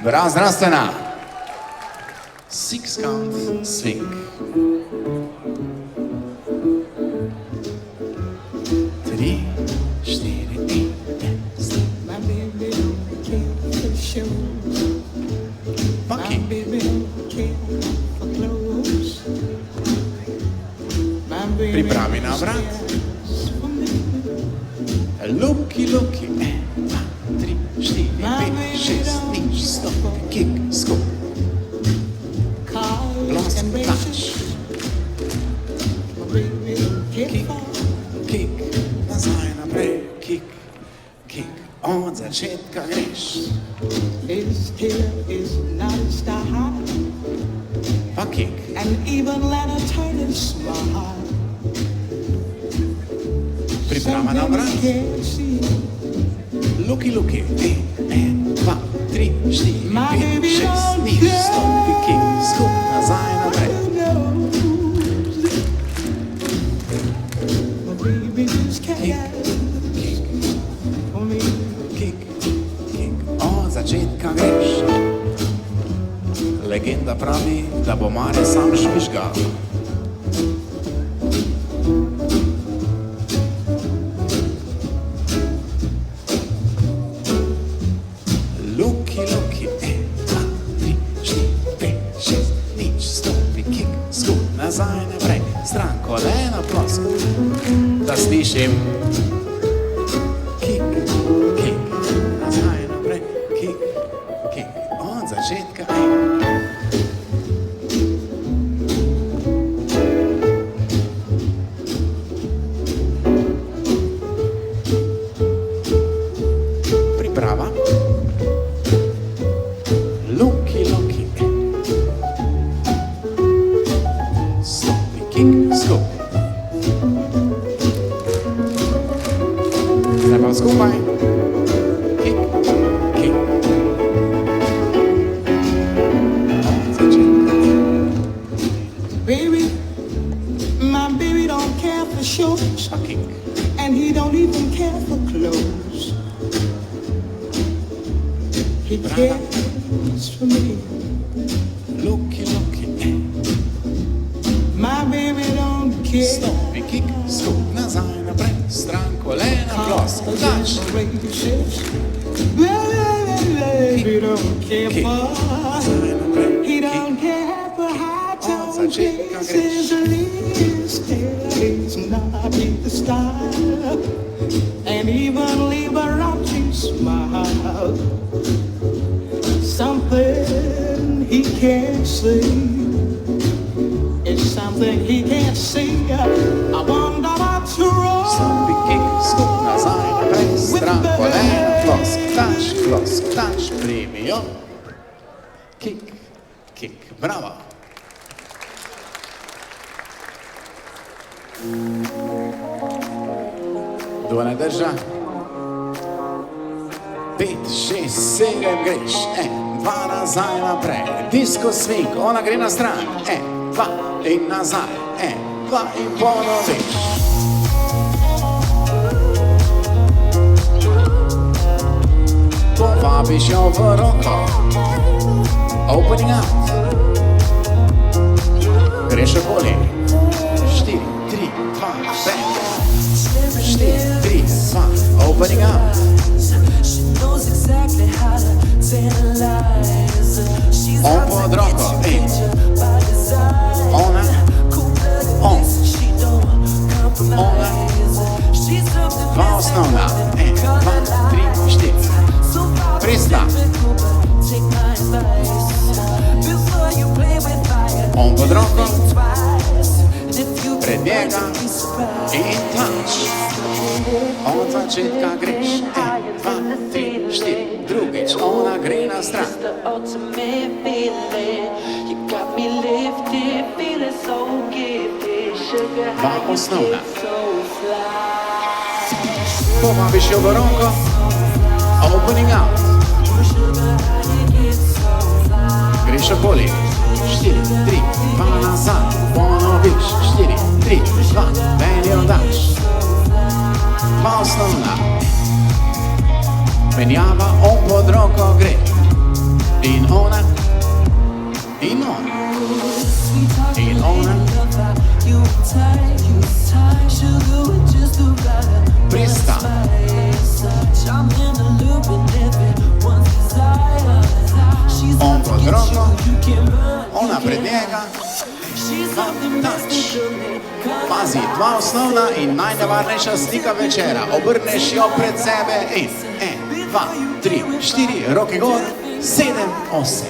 Bravo, zdravstvena. Six count swing. Tri, štiri in en, Funky. Pripravi na obrat. Luki, luki, 1, 2, 3, 4, 5, 6, nič, stop, kick, skok. Plosk, tač. Kick, kick, nazaj, naprej, kick, kick. Od začetka greš. Pa kick. Priprava na obrat. Luki, luki, 1, 2, 3, 4, 5, 6, nič, stop, kick, skok, nazaj, naprej. Od začetka greš. Legenda pravi, da bo Mare sam žvižgal. Luki, luki, 1, 2, 3, 4, 5, 6, nič, stopi, kick, skok, nazaj, naprej, stran, kolena, plosk. Da slišim. Kick, kick, nazaj, naprej, kick, kick, od začetka. Priprava. Luki, luki. Stopi, kick, skok. Zdaj pa skupaj. Kick, kick. Baby, my baby don't care for shoes, and he don't even care for clothes. He cares for me. Luki, luki. My baby don't care. Stopi, kick, skok, nazaj, naprej, stran, kolena, plosk, tač. Baby don't care for. He don't care for high tone kisses. He's not the style, and even Liberace smile. Something he can't see. It's something he can't see. I wonder what's wrong. Stopi, kick, skok, nazaj, naprej, stran, kolena, plosk, tač, primijo. Kick, kick, bravo. Kdo ne drža? 5, 6, 7 greš, 1, 2 nazaj, naprej, disco swing, ona gre na stran, 1, 2 in nazaj, 1, 2 in ponoviš. Povabiš jo v roko, opening out, greš okoli, 4, 3, 2, back, 4, 3, 2, opening out. On pod roko, ona, on, ona, dva osnovna, 1, 2, 3, 4, presta. On pod roko, pred njega in tač. Od začetka greš, 1, 2, 3, 4, drugič, ona gre na stran. Dva osnovna. Povabiš jo v roko, opening out. Greš okoli, 4, 3, 2 nazaj, ponoviš, 4, 3, 2, meni oddaš. Dva osnovna. Menjava, on pod roko gre. In ona, in on, in ona. Presta. On pod roko, ona pred njega, Pazi, dva osnovna in najnevarnejša slika večera. Obrneš jo pred sebe in 1, 2, 3, 4, roke gor, 7, 8.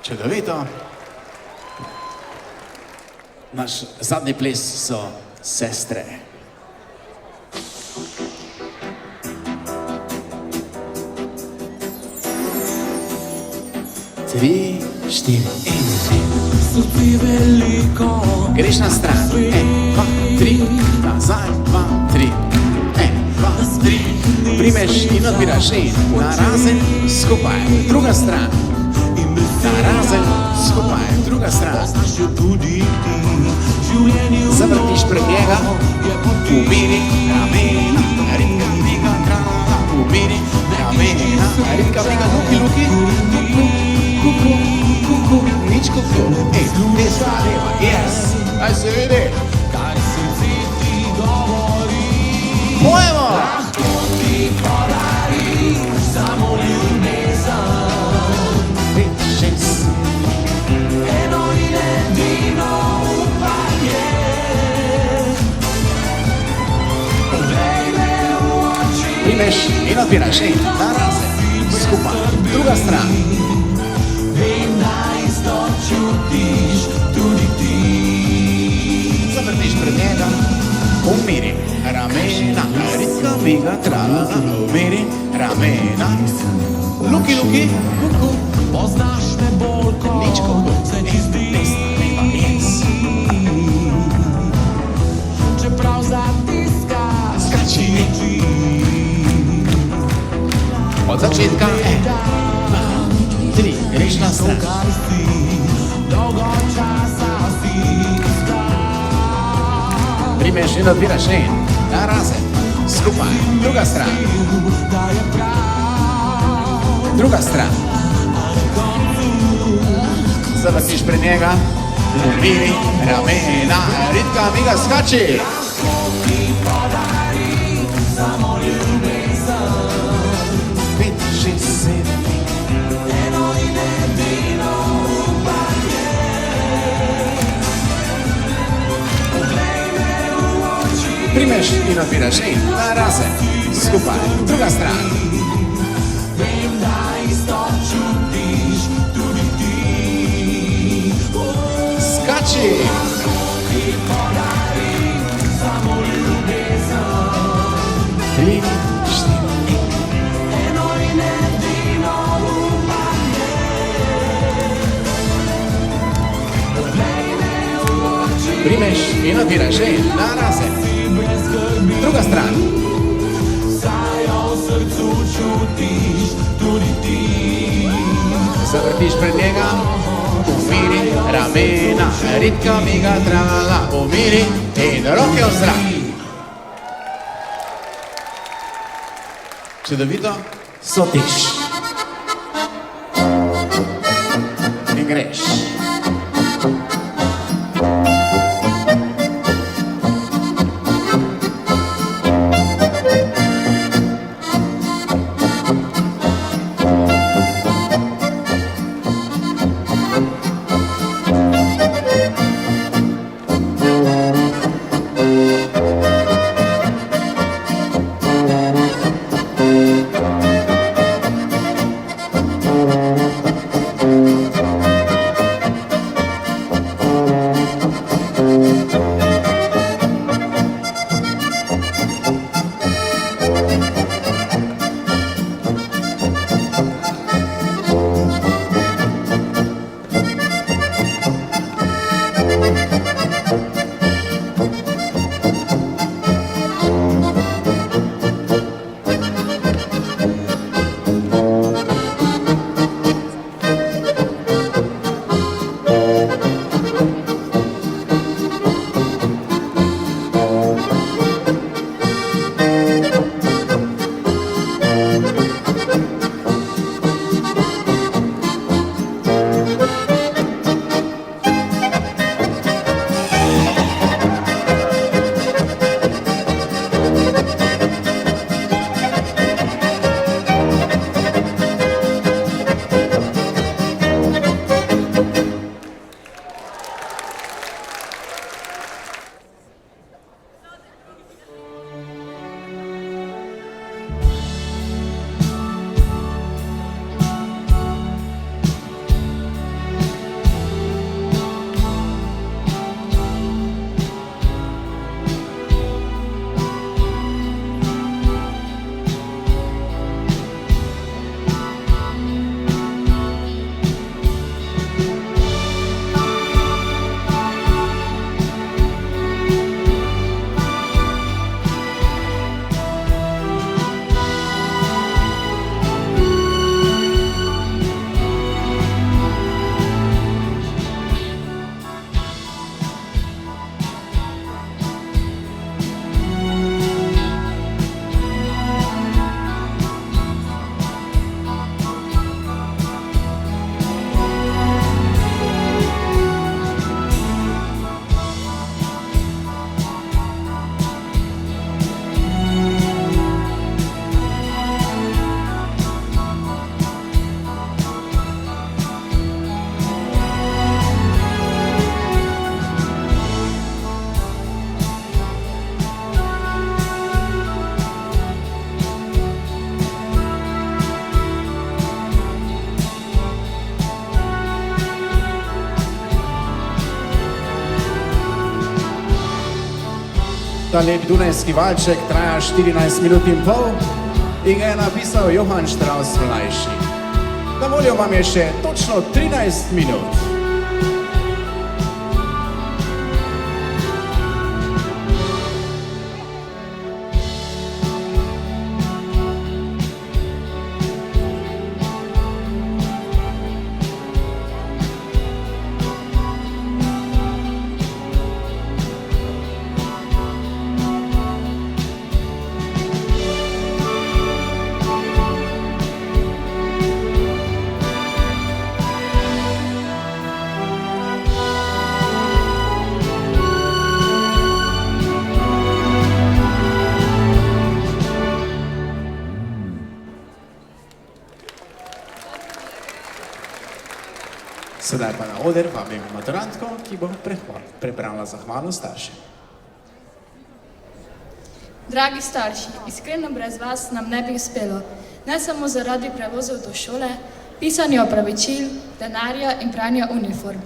Čudovito. Naš zadnji ples so sestre. Tri, štiri, greš na stran, 1, 2, 3, nazaj, 2, 3, 1, 2, 3, primeš in odbiraš in narazen, skupaj, druga stran, narazen, skupaj, druga stran, zavrtiš pred njega, umiri, ramena, ritka, miga, tralala, umiri, ramena, ritka, miga, luki, luki, kuku, kuku, nič kuku, desna, leva, yes, aj se vidi. Pojemo! Pet, šest. Primeš in odbiraš in narazen, skupaj, druga stran. Zavrtiš pred njega, umiri, ramena, ritka, miga, tralala, umiri, ramena, luki, luki, kuku, poznaš me bolj kot nič kuku, desna, leva, yes. Čeprav zatiska, skači, od začetka, 1, 2, 3, greš na stran. Primeš in odbiraš in narazen, skupaj, druga stran. Druga stran. Zavrtiš pred njega, umiri, ramena, ritka, miga, skači. Pet, šest, sedem. Primeš in odbiraš in narazen, skupaj, druga stran. Skači! Tri, štiri. Primeš in odbiraš in narazen. Druga stran. Zavrtiš pred njega, umiri, ramena, ritka, miga, tralala, umiri in roke v zrak. Čudovito, sotiš. In greš. Ta lep dunajski valček traja 14 minut in pol in ga je napisal Johann Strauss mlajši. Na voljo vam je še točno 13 minut. Sedaj pa na oder vabim maturantko, ki bo prebrala zahvalo staršem. Dragi starši, iskreno brez vas nam ne bi uspelo, ne samo zaradi prevozov do šole, pisanja opravičil, denarja in pranja uniform.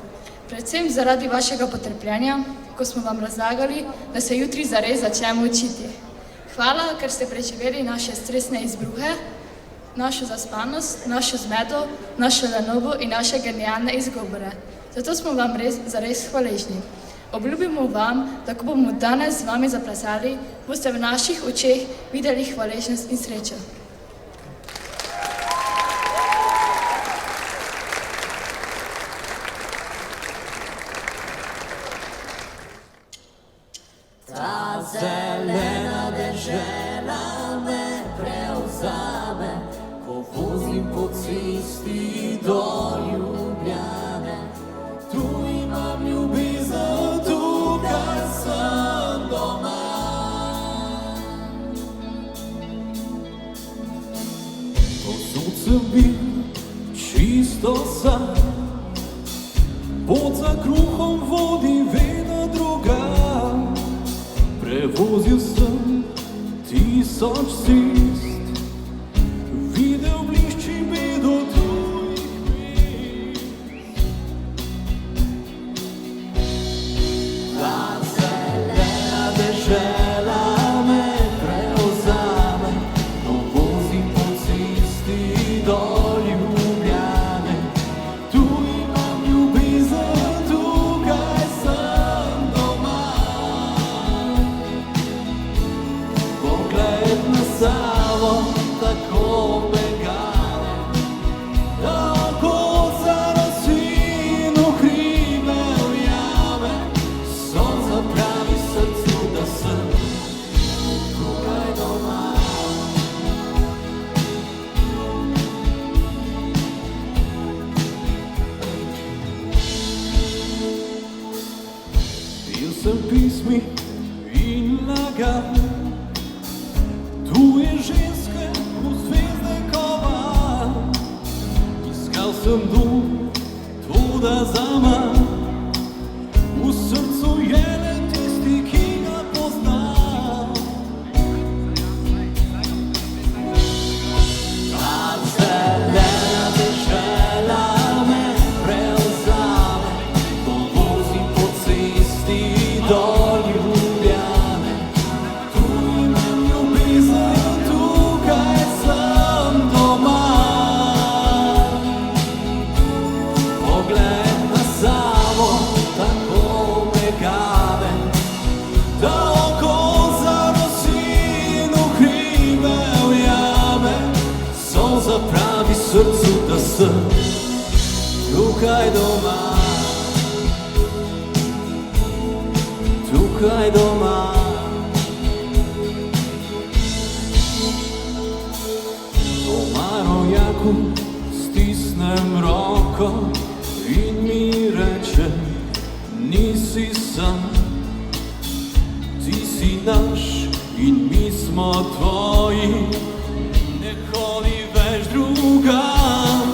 Predvsem zaradi vašega potrpljenja, ko smo vam razlagali, da se jutri zares začnemo učiti. Hvala, ker ste preživeli naše stresne izbruhe, našo zaspanost, našo zmedo, našo lenobo in naše genialne izgovore. Zato smo vam zares hvaležni. Obljubimo vam, da ko bomo danes z vami zaplesali, boste v naših očeh videli hvaležnost in srečo. Ta zelena dežela me prevzame, ko vozim po cesti do Ljubljane. Tu imam ljubezen, tukaj sem doma. Povsod sem bil čisto sam, pot za kruhom vodi vedno drugam. Prevozil sem 1000 cest, videl blišči bedo tujih mest. Ta zelena dežela me prevzame, ko vozim po cesti do Ljubljane. Tu imam ljubezen, tukaj sem doma. Pogled na Savo tako begane, da oko zarosi in v hribe ujame. Sonce pravi srcu, da sem tukaj doma. Pil sem pismi in lagal, tuje ženske v zvezde koval. Iskal sem dom, toda zaman, v srcu je le tisti, ki ga poznam. Ta zelena dežela me prevzame, ko vozim po cesti do Ljubljane. Tu imam ljubezen, tukaj sem doma. Pogled na Savo tako begave, da oko zarosi in v hribe ujame. Sonce pravi srcu, da sem tukaj doma. Tukaj doma. Omarojaku stisnem roko in mi reče, nisi sam. Ti si naš in mi smo tvoji, ne hodi več drugam.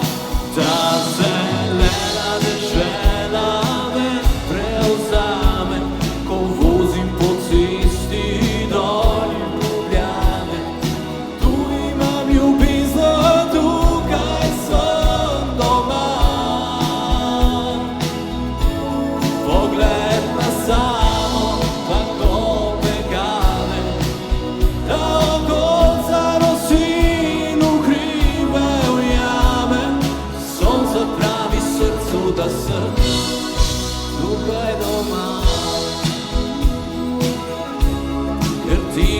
Ta zelena dežela me prevzame, ko vozim po cesti do Ljubljane. Tu imam ljubezen, tukaj sem doma. Pogled na Savo tako begave,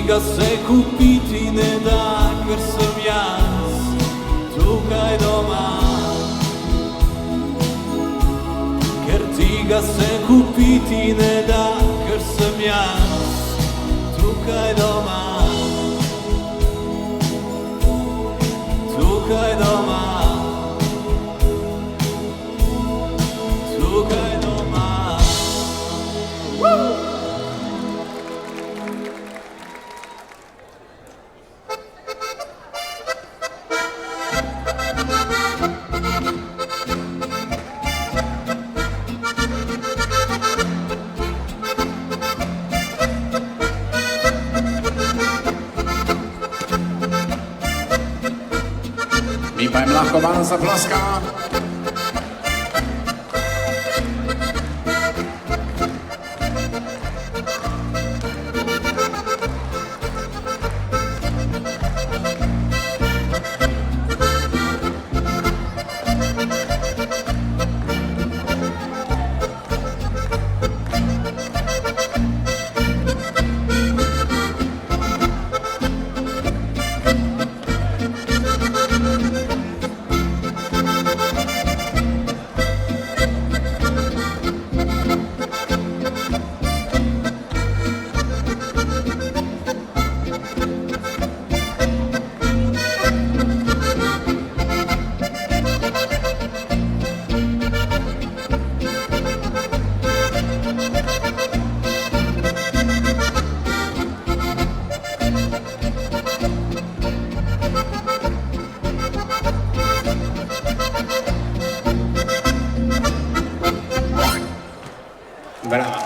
tega se kupiti ne da, ker sem jaz tukaj doma. Ker tega se kupiti ne da, ker sem jaz tukaj doma. Tukaj doma. Tukaj doma. Mi pa jim lahko malo zaploskamo. Bravo.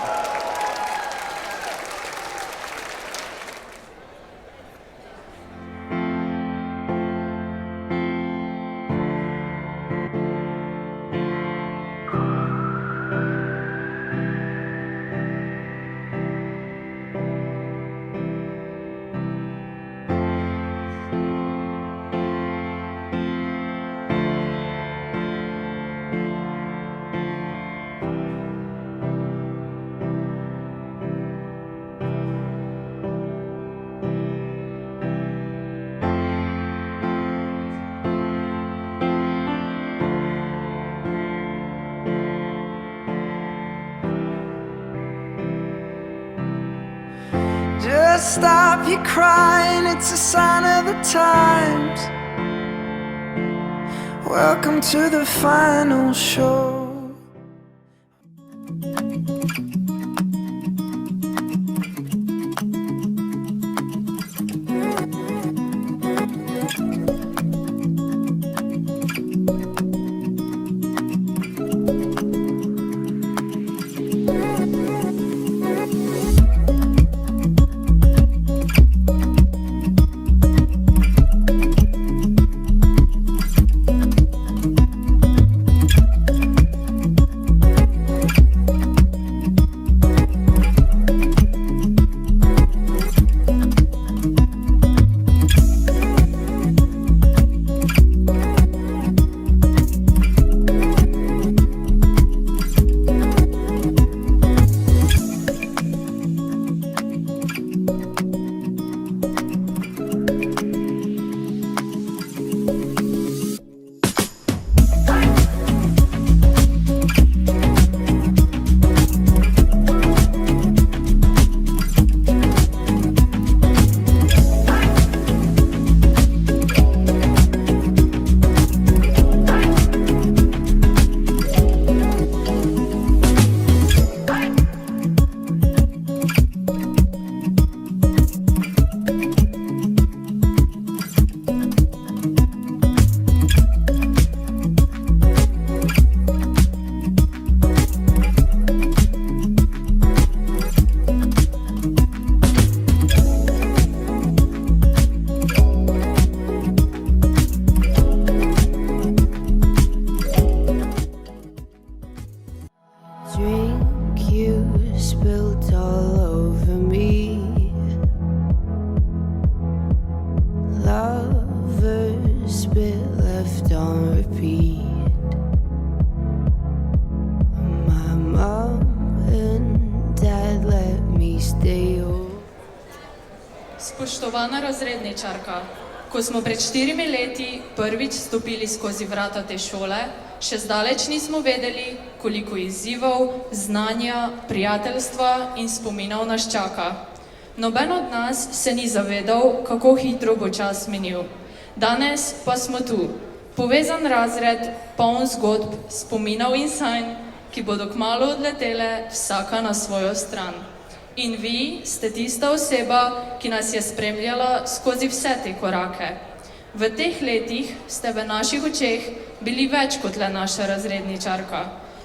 Just stop your crying, it's a sign of the times. Welcome to the final show. Spoštovana razredničarka, ko smo pred 4 leti prvič stopili skozi vrata te šole, še zdaleč nismo vedeli, koliko izzivov, znanja, prijateljstva in spominov nas čaka. Noben od nas se ni zavedal, kako hitro bo čas minil. Danes pa smo tu, povezan razred, poln zgodb, spominov in sanj, ki bodo kmalu odletele vsaka na svojo stran. In vi ste tista oseba, ki nas je spremljala skozi vse te korake. V teh letih ste v naših očeh bili več kot le naša razredničarka.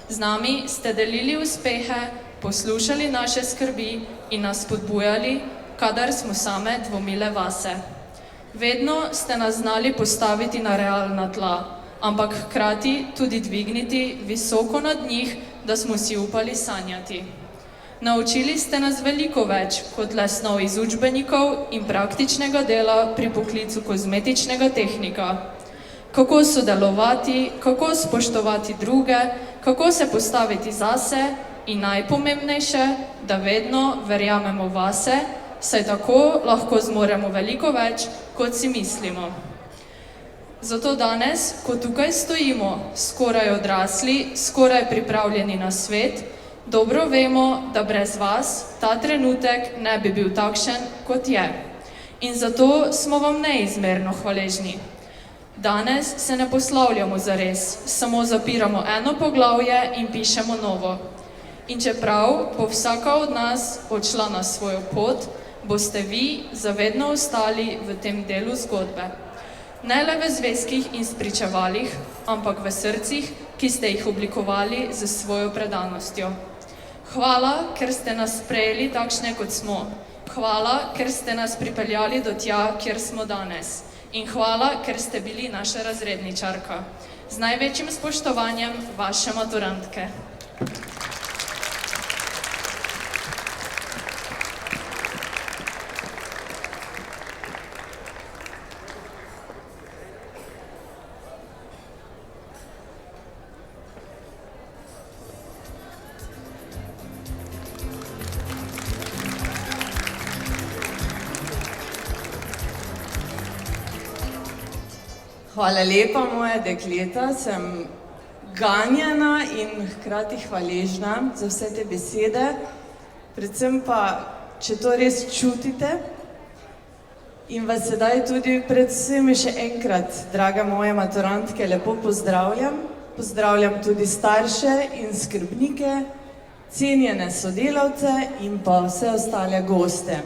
Z nami ste delili uspehe, poslušali naše skrbi in nas spodbujali, kadar smo same dvomile vase. Vedno ste nas znali postaviti na realna tla, ampak hkrati tudi dvigniti visoko nad njih, da smo si upali sanjati. Naučili ste nas veliko več kot le snov iz učbenikov in praktičnega dela pri poklicu kozmetičnega tehnika. Kako sodelovati, kako spoštovati druge, kako se postaviti zase in najpomembnejše, da vedno verjamemo vase, saj tako lahko zmoremo veliko več, kot si mislimo. Zato danes, ko tukaj stojimo, skoraj odrasli, skoraj pripravljeni na svet, dobro vemo, da brez vas ta trenutek ne bi bil takšen, kot je. In zato smo vam neizmerno hvaležni. Danes se ne poslavljamo zares, samo zapiramo eno poglavje in pišemo novo. In čeprav bo vsaka od nas odšla na svojo pot, boste vi zavedno ostali v tem delu zgodbe. Ne le v zvezkih in spričevalih, ampak v srcih, ki ste jih oblikovali z svojo predanostjo. Hvala, ker ste nas sprejeli takšne, kot smo. Hvala, ker ste nas pripeljali do tja, kjer smo danes. In hvala, ker ste bili naša razredničarka. Z največjim spoštovanjem, vaše maturantke. Hvala lepa, moja dekleta. Sem ganjena in hkrati hvaležna za vse te besede. Predvsem pa, če to res čutite. In vas sedaj tudi predvsem še enkrat, drage moje maturantke, lepo pozdravljam. Pozdravljam tudi starše in skrbnike, cenjene sodelavce in pa vse ostale goste.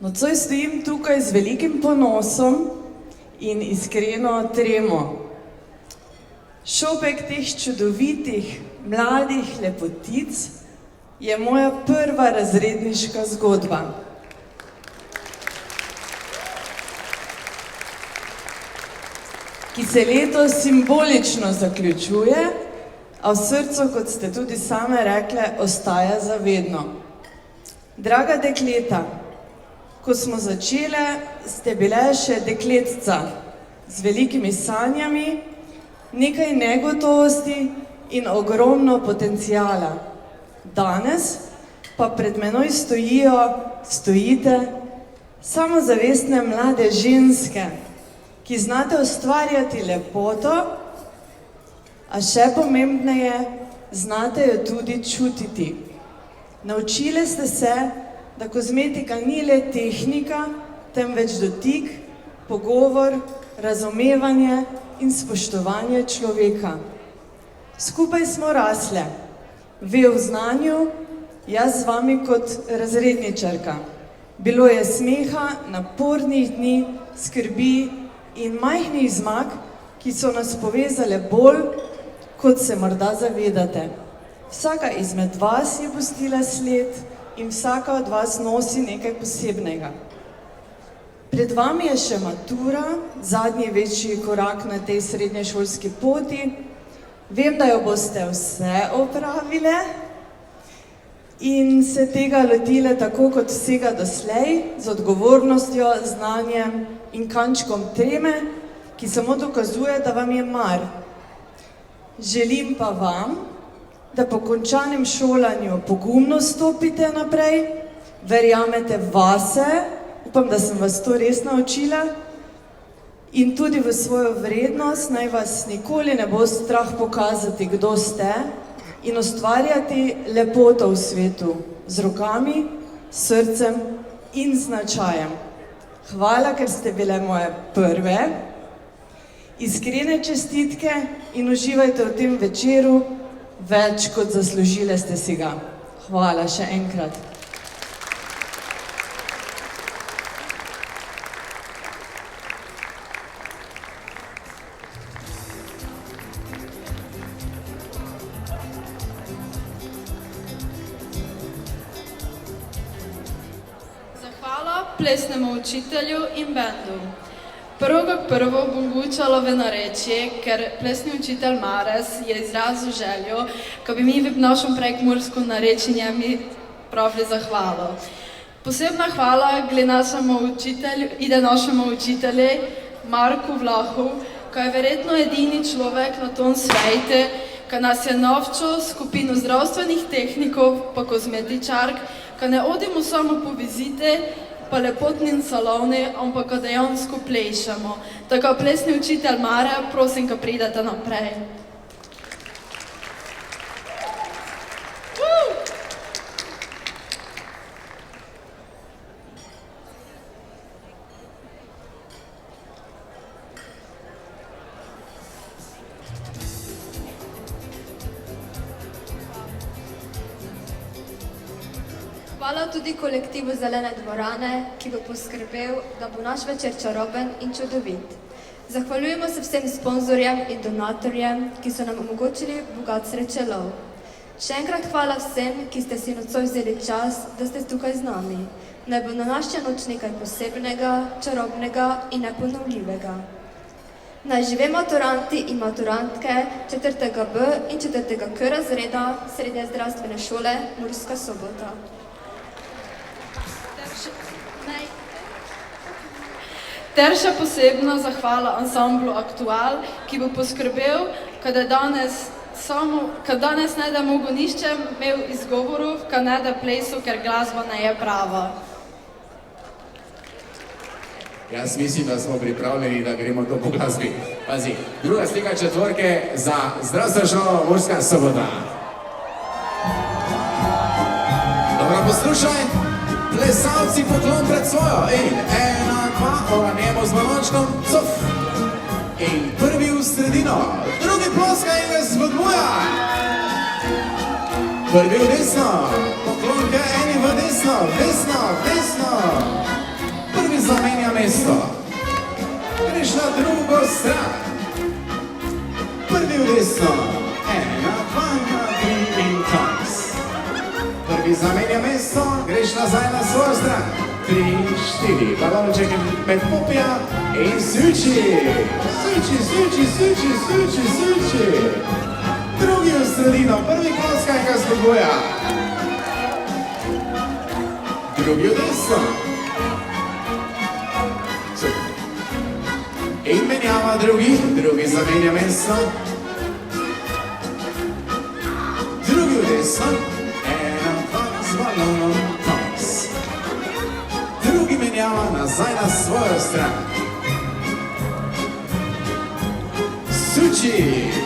Nocoj stojim tukaj z velikim ponosom in iskreno tremo. Šopek teh čudovitih, mladih lepotic je moja prva razredniška zgodba. Ki se letos simbolično zaključuje, a v srcu, kot ste tudi same rekle, ostaja za vedno. Draga dekleta, ko smo začele, ste bile še dekletca z velikimi sanjami, nekaj negotovosti in ogromno potencijala. Danes pa pred menoj stojite samozavestne mlade ženske, ki znate ustvarjati lepoto, a še pomembneje, znate jo tudi čutiti. Naučile ste se, da kozmetika ni le tehnika, temveč dotik, pogovor, razumevanje in spoštovanje človeka. Skupaj smo rasle, ve v znanju, jaz z vami kot razredničarka. Bilo je smeha, napornih dni, skrbi in majhnih zmag, ki so nas povezale bolj, kot se morda zavedate. Vsaka izmed vas je pustila sled in vsaka od vas nosi nekaj posebnega. Pred vami je še matura, zadnji večji korak na tej srednješolski poti. Vem, da jo boste vse opravile in se tega lotile tako kot vsega doslej, z odgovornostjo, znanjem in kančkom treme, ki samo dokazuje, da vam je mar. Želim pa vam, da po končanem šolanju pogumno stopite naprej, verjamete vase, upam, da sem vas to res naučila, in tudi v svojo vrednost, naj vas nikoli ne bo strah pokazati, kdo ste in ustvarjati lepoto v svetu z rokami, srcem in značajem. Hvala, ker ste bile moje prve. Iskrene čestitke in uživajte v tem večeru, več kot zaslužile ste si ga. Hvala še enkrat. Zahvala plesnemu učitelju in bendu. Prvo kot prvo bom gučala v narečje, ker plesni učitelj Mares je izrazil željo, ko bi mi v našem prekmurskom narečenju mi pravili zahvalo. Posebna hvala ide našemu učitelju Marku Vlahu, ko je verjetno edini človek na tom svetu, ko nas je naučil skupino zdravstvenih tehnikov pa kozmetičark, ko ne odimo samo po vizite, pa lepotnim saloni, ampak ko dejansko plešemo. Tako plesni učitelj Mare, prosim, ko pridete naprej. Hvala tudi kolektivu Zelene dvorane, ki bo poskrbel, da bo naš večer čaroben in čudovit. Zahvaljujemo se vsem sponzorjem in donatorjem, ki so nam omogočili bogat srečelov. Še enkrat hvala vsem, ki ste si nocoj vzeli čas, da ste tukaj z nami. Naj bo današnja noč nekaj posebnega, čarobnega in neponovljivega. Naj žive maturanti in maturantke 4. B in 4. K razreda Srednje zdravstvene šole Murska Sobota. Ter še posebna zahvala ansamblu Aktual, ki bo poskrbel, ko danes ne da mogo nišče imel izgovorov, ko ne da plesu, ker glasba ne je prava. Jaz mislim, da smo pripravljeni, da gremo to po glasbi. Pazi, druga slika četvorke za zdravstveno šolo Murska Sobota. Dobro, poslušaj, plesalci poklon pred svojo in 1, 2, oranjemo z balončkom, cuf. In prvi v sredino, drugi ploska in ga spodbuja. Prvi v desno, poklonke eni v desno, desno, desno. Prvi zamenja mesto, greš na drugo stran. Prvi v desno, 1, 2, 3 in konc. Prvi zamenja mesto, greš nazaj na svojo stran. 3, 4, balonček med popija in suči. Suči, suči, suči, suči, suči. Drugi v sredino, prvi ploskaj ga spodbuja. Drugi v desno. In menjava drugi zamenja mesto. Drugi v desno, 1, 2, z balonom, konc. Drugi menjava nazaj na svojo stran. Suči,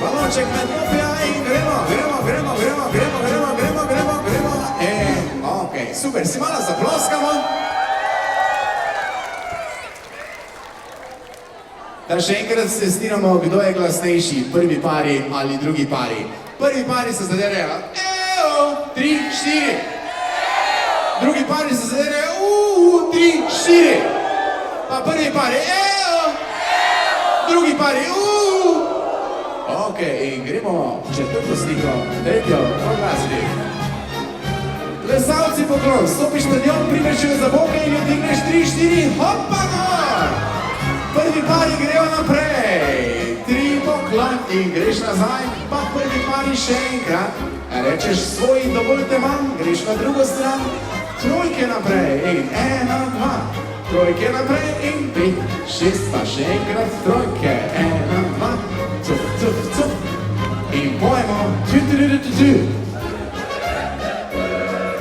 balonček med popija in gremo. Ok, super, si malo zaploskamo. Da še enkrat se testiramo, kdo je glasnejši, prvi pari ali drugi pari. Prvi pari se zaderejo, 3, 4. Drugi pari se zaderejo, 3, 4. Pa prvi pari, drugi pari, Ok, in gremo četvrto sliko, tretjo, po glasbi. Plesalci poklon, stopiš pred njo, primeš jo za boke in jo digneš 3, 4, hopa gor! Prvi pari grejo naprej, 3 poklon in greš nazaj, pa prvi pari še enkrat. Rečeš svoj, dovolj te imam, greš na drugo stran, trojke naprej in 1, 2. Trojke naprej in 5, 6, pa še enkrat trojke, 1, 2. Cuf, cuf, cuf. In pojmo, tu.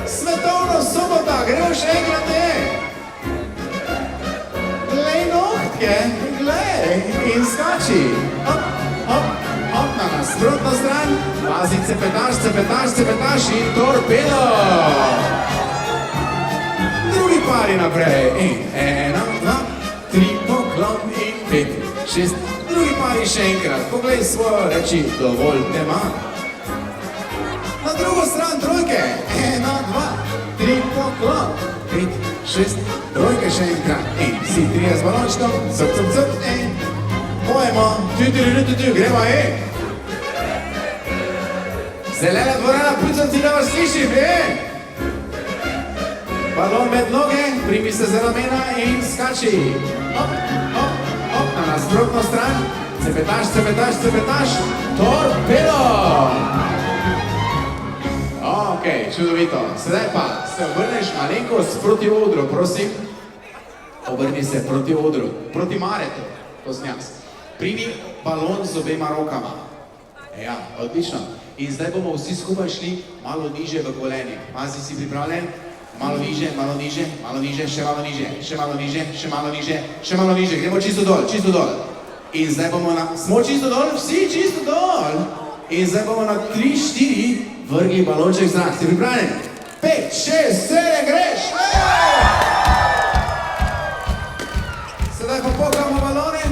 Svetovna sobota, gremo še enkrat Glej nohtke, glej in skači. Hop, hop, hop na nasprotno stran. Pazi, cepetaš in torpedo. Drugi pari naprej. In 1, 2, 3, poklon in 5, 6. Drugi pari še enkrat. Poglej svojo reči, dovolj te ima. Na drugo stran trojke. 1, 2, 3, poklon. 5, 6, trojke še enkrat. In vsi trije z balončkom. Cup. In pojemo. Gremo Zelena dvorana, pucam ti, da vas slišim, Balon med noge, primi se za ramena in skači. Hop, hop, hop, na nasprotno stran. Cepetaš. Torpedo! Ok, čudovito. Sedaj pa se obrneš malenkost proti odru, prosim. Obrni se proti odru, proti Maretu, to sem jaz. Primi balon z obema rokama. Ja, odlično. In zdaj bomo vsi skupaj šli malo niže v koleni. Pazi, si pripravljen? Malo niže, še malo niže. Gremo čisto dol. In zdaj bomo smo čisto dol, vsi čisto dol. In zdaj bomo na 3, 4 vrgli balonček v zrak. Si pripravljen? 5, 6, 7, greš! Sedaj pa pokamo balone.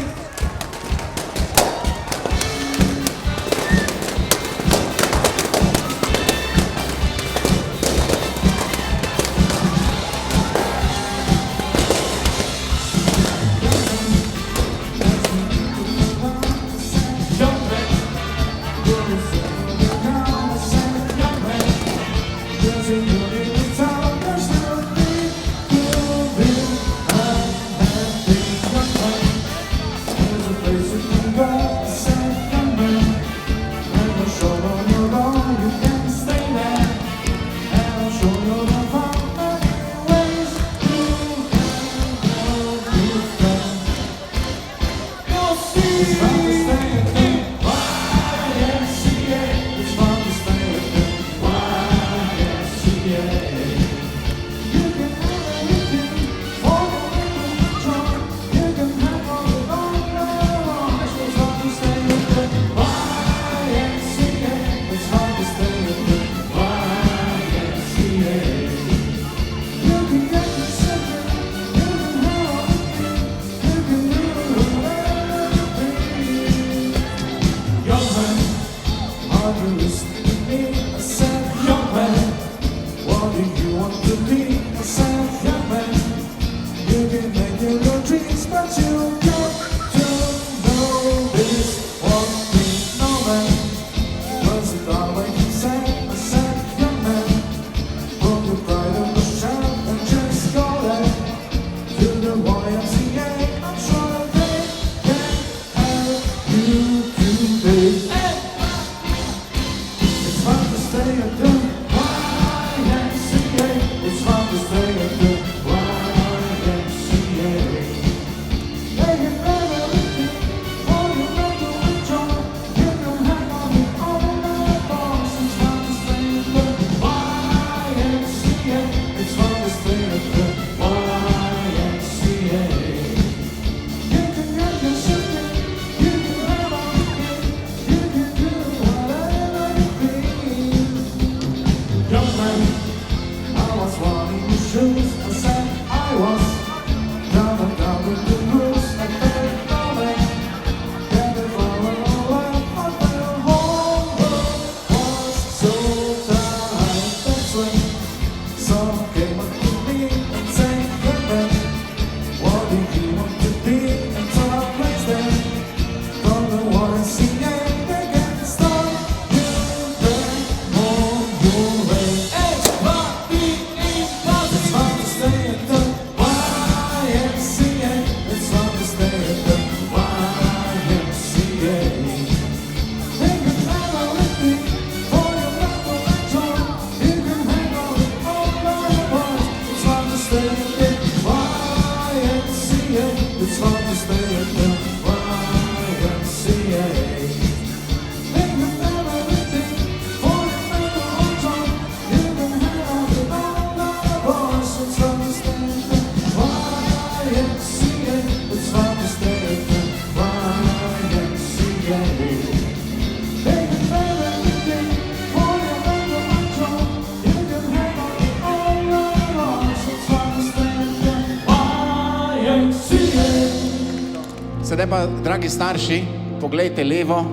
Sedaj pa, dragi starši, poglejte levo,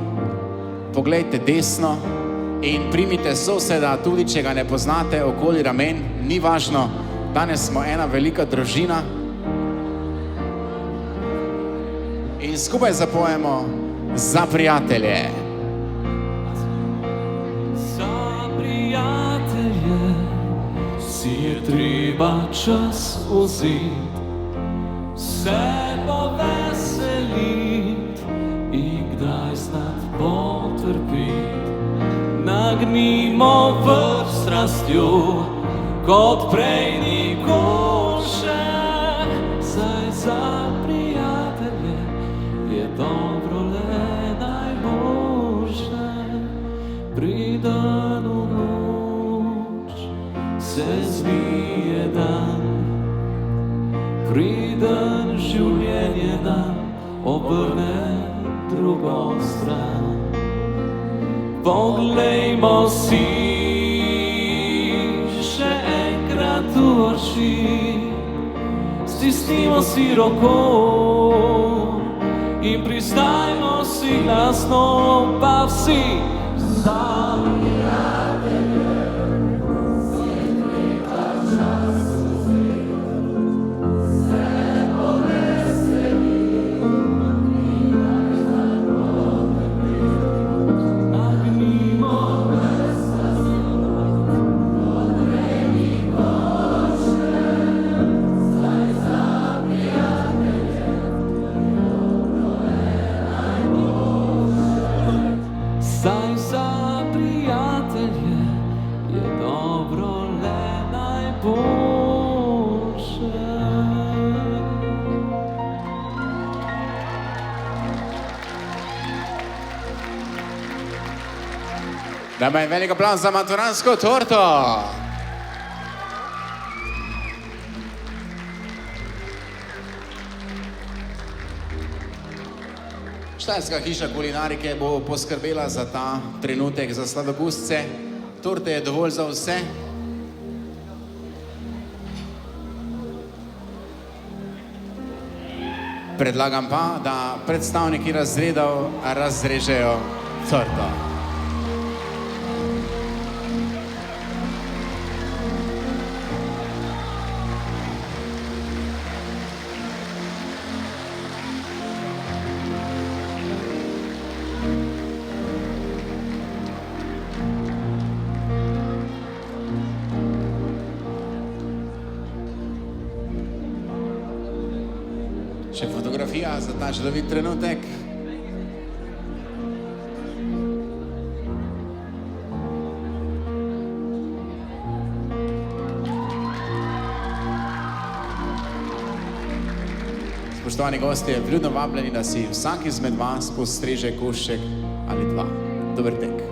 poglejte desno in primite soseda, tudi če ga ne poznate, okoli ramen, ni važno, danes smo ena velika družina. In skupaj zapojemo Za prijatelje. Za prijatelje si je treba čas vzeti, se poveseliti in kdaj znat potrpiti. Nagnimo vrh strastjo, kot prej nikoli še. Saj za prijatelje je dobro le najboljše. Preden v noč se zvije dan, preden življenje nam obrne drugo stran. Poglejmo si še enkrat v oči, stisnimo si roko in pristajmo si glasno, pa vsi za prijatelje. Saj za prijatelje je dobro le najboljše. Dajmo en velik aplavz za maturantsko torto. Štajerska hiša kulinarike bo poskrbela za ta trenutek za sladokusce. Torte je dovolj za vse. Predlagam pa, da predstavniki razredov razrežejo torto. Še fotografija za ta čudovit trenutek. Spoštovani gostje, vljudno vabljeni, da si vsak izmed vas postreže košček ali dva. Dober tek.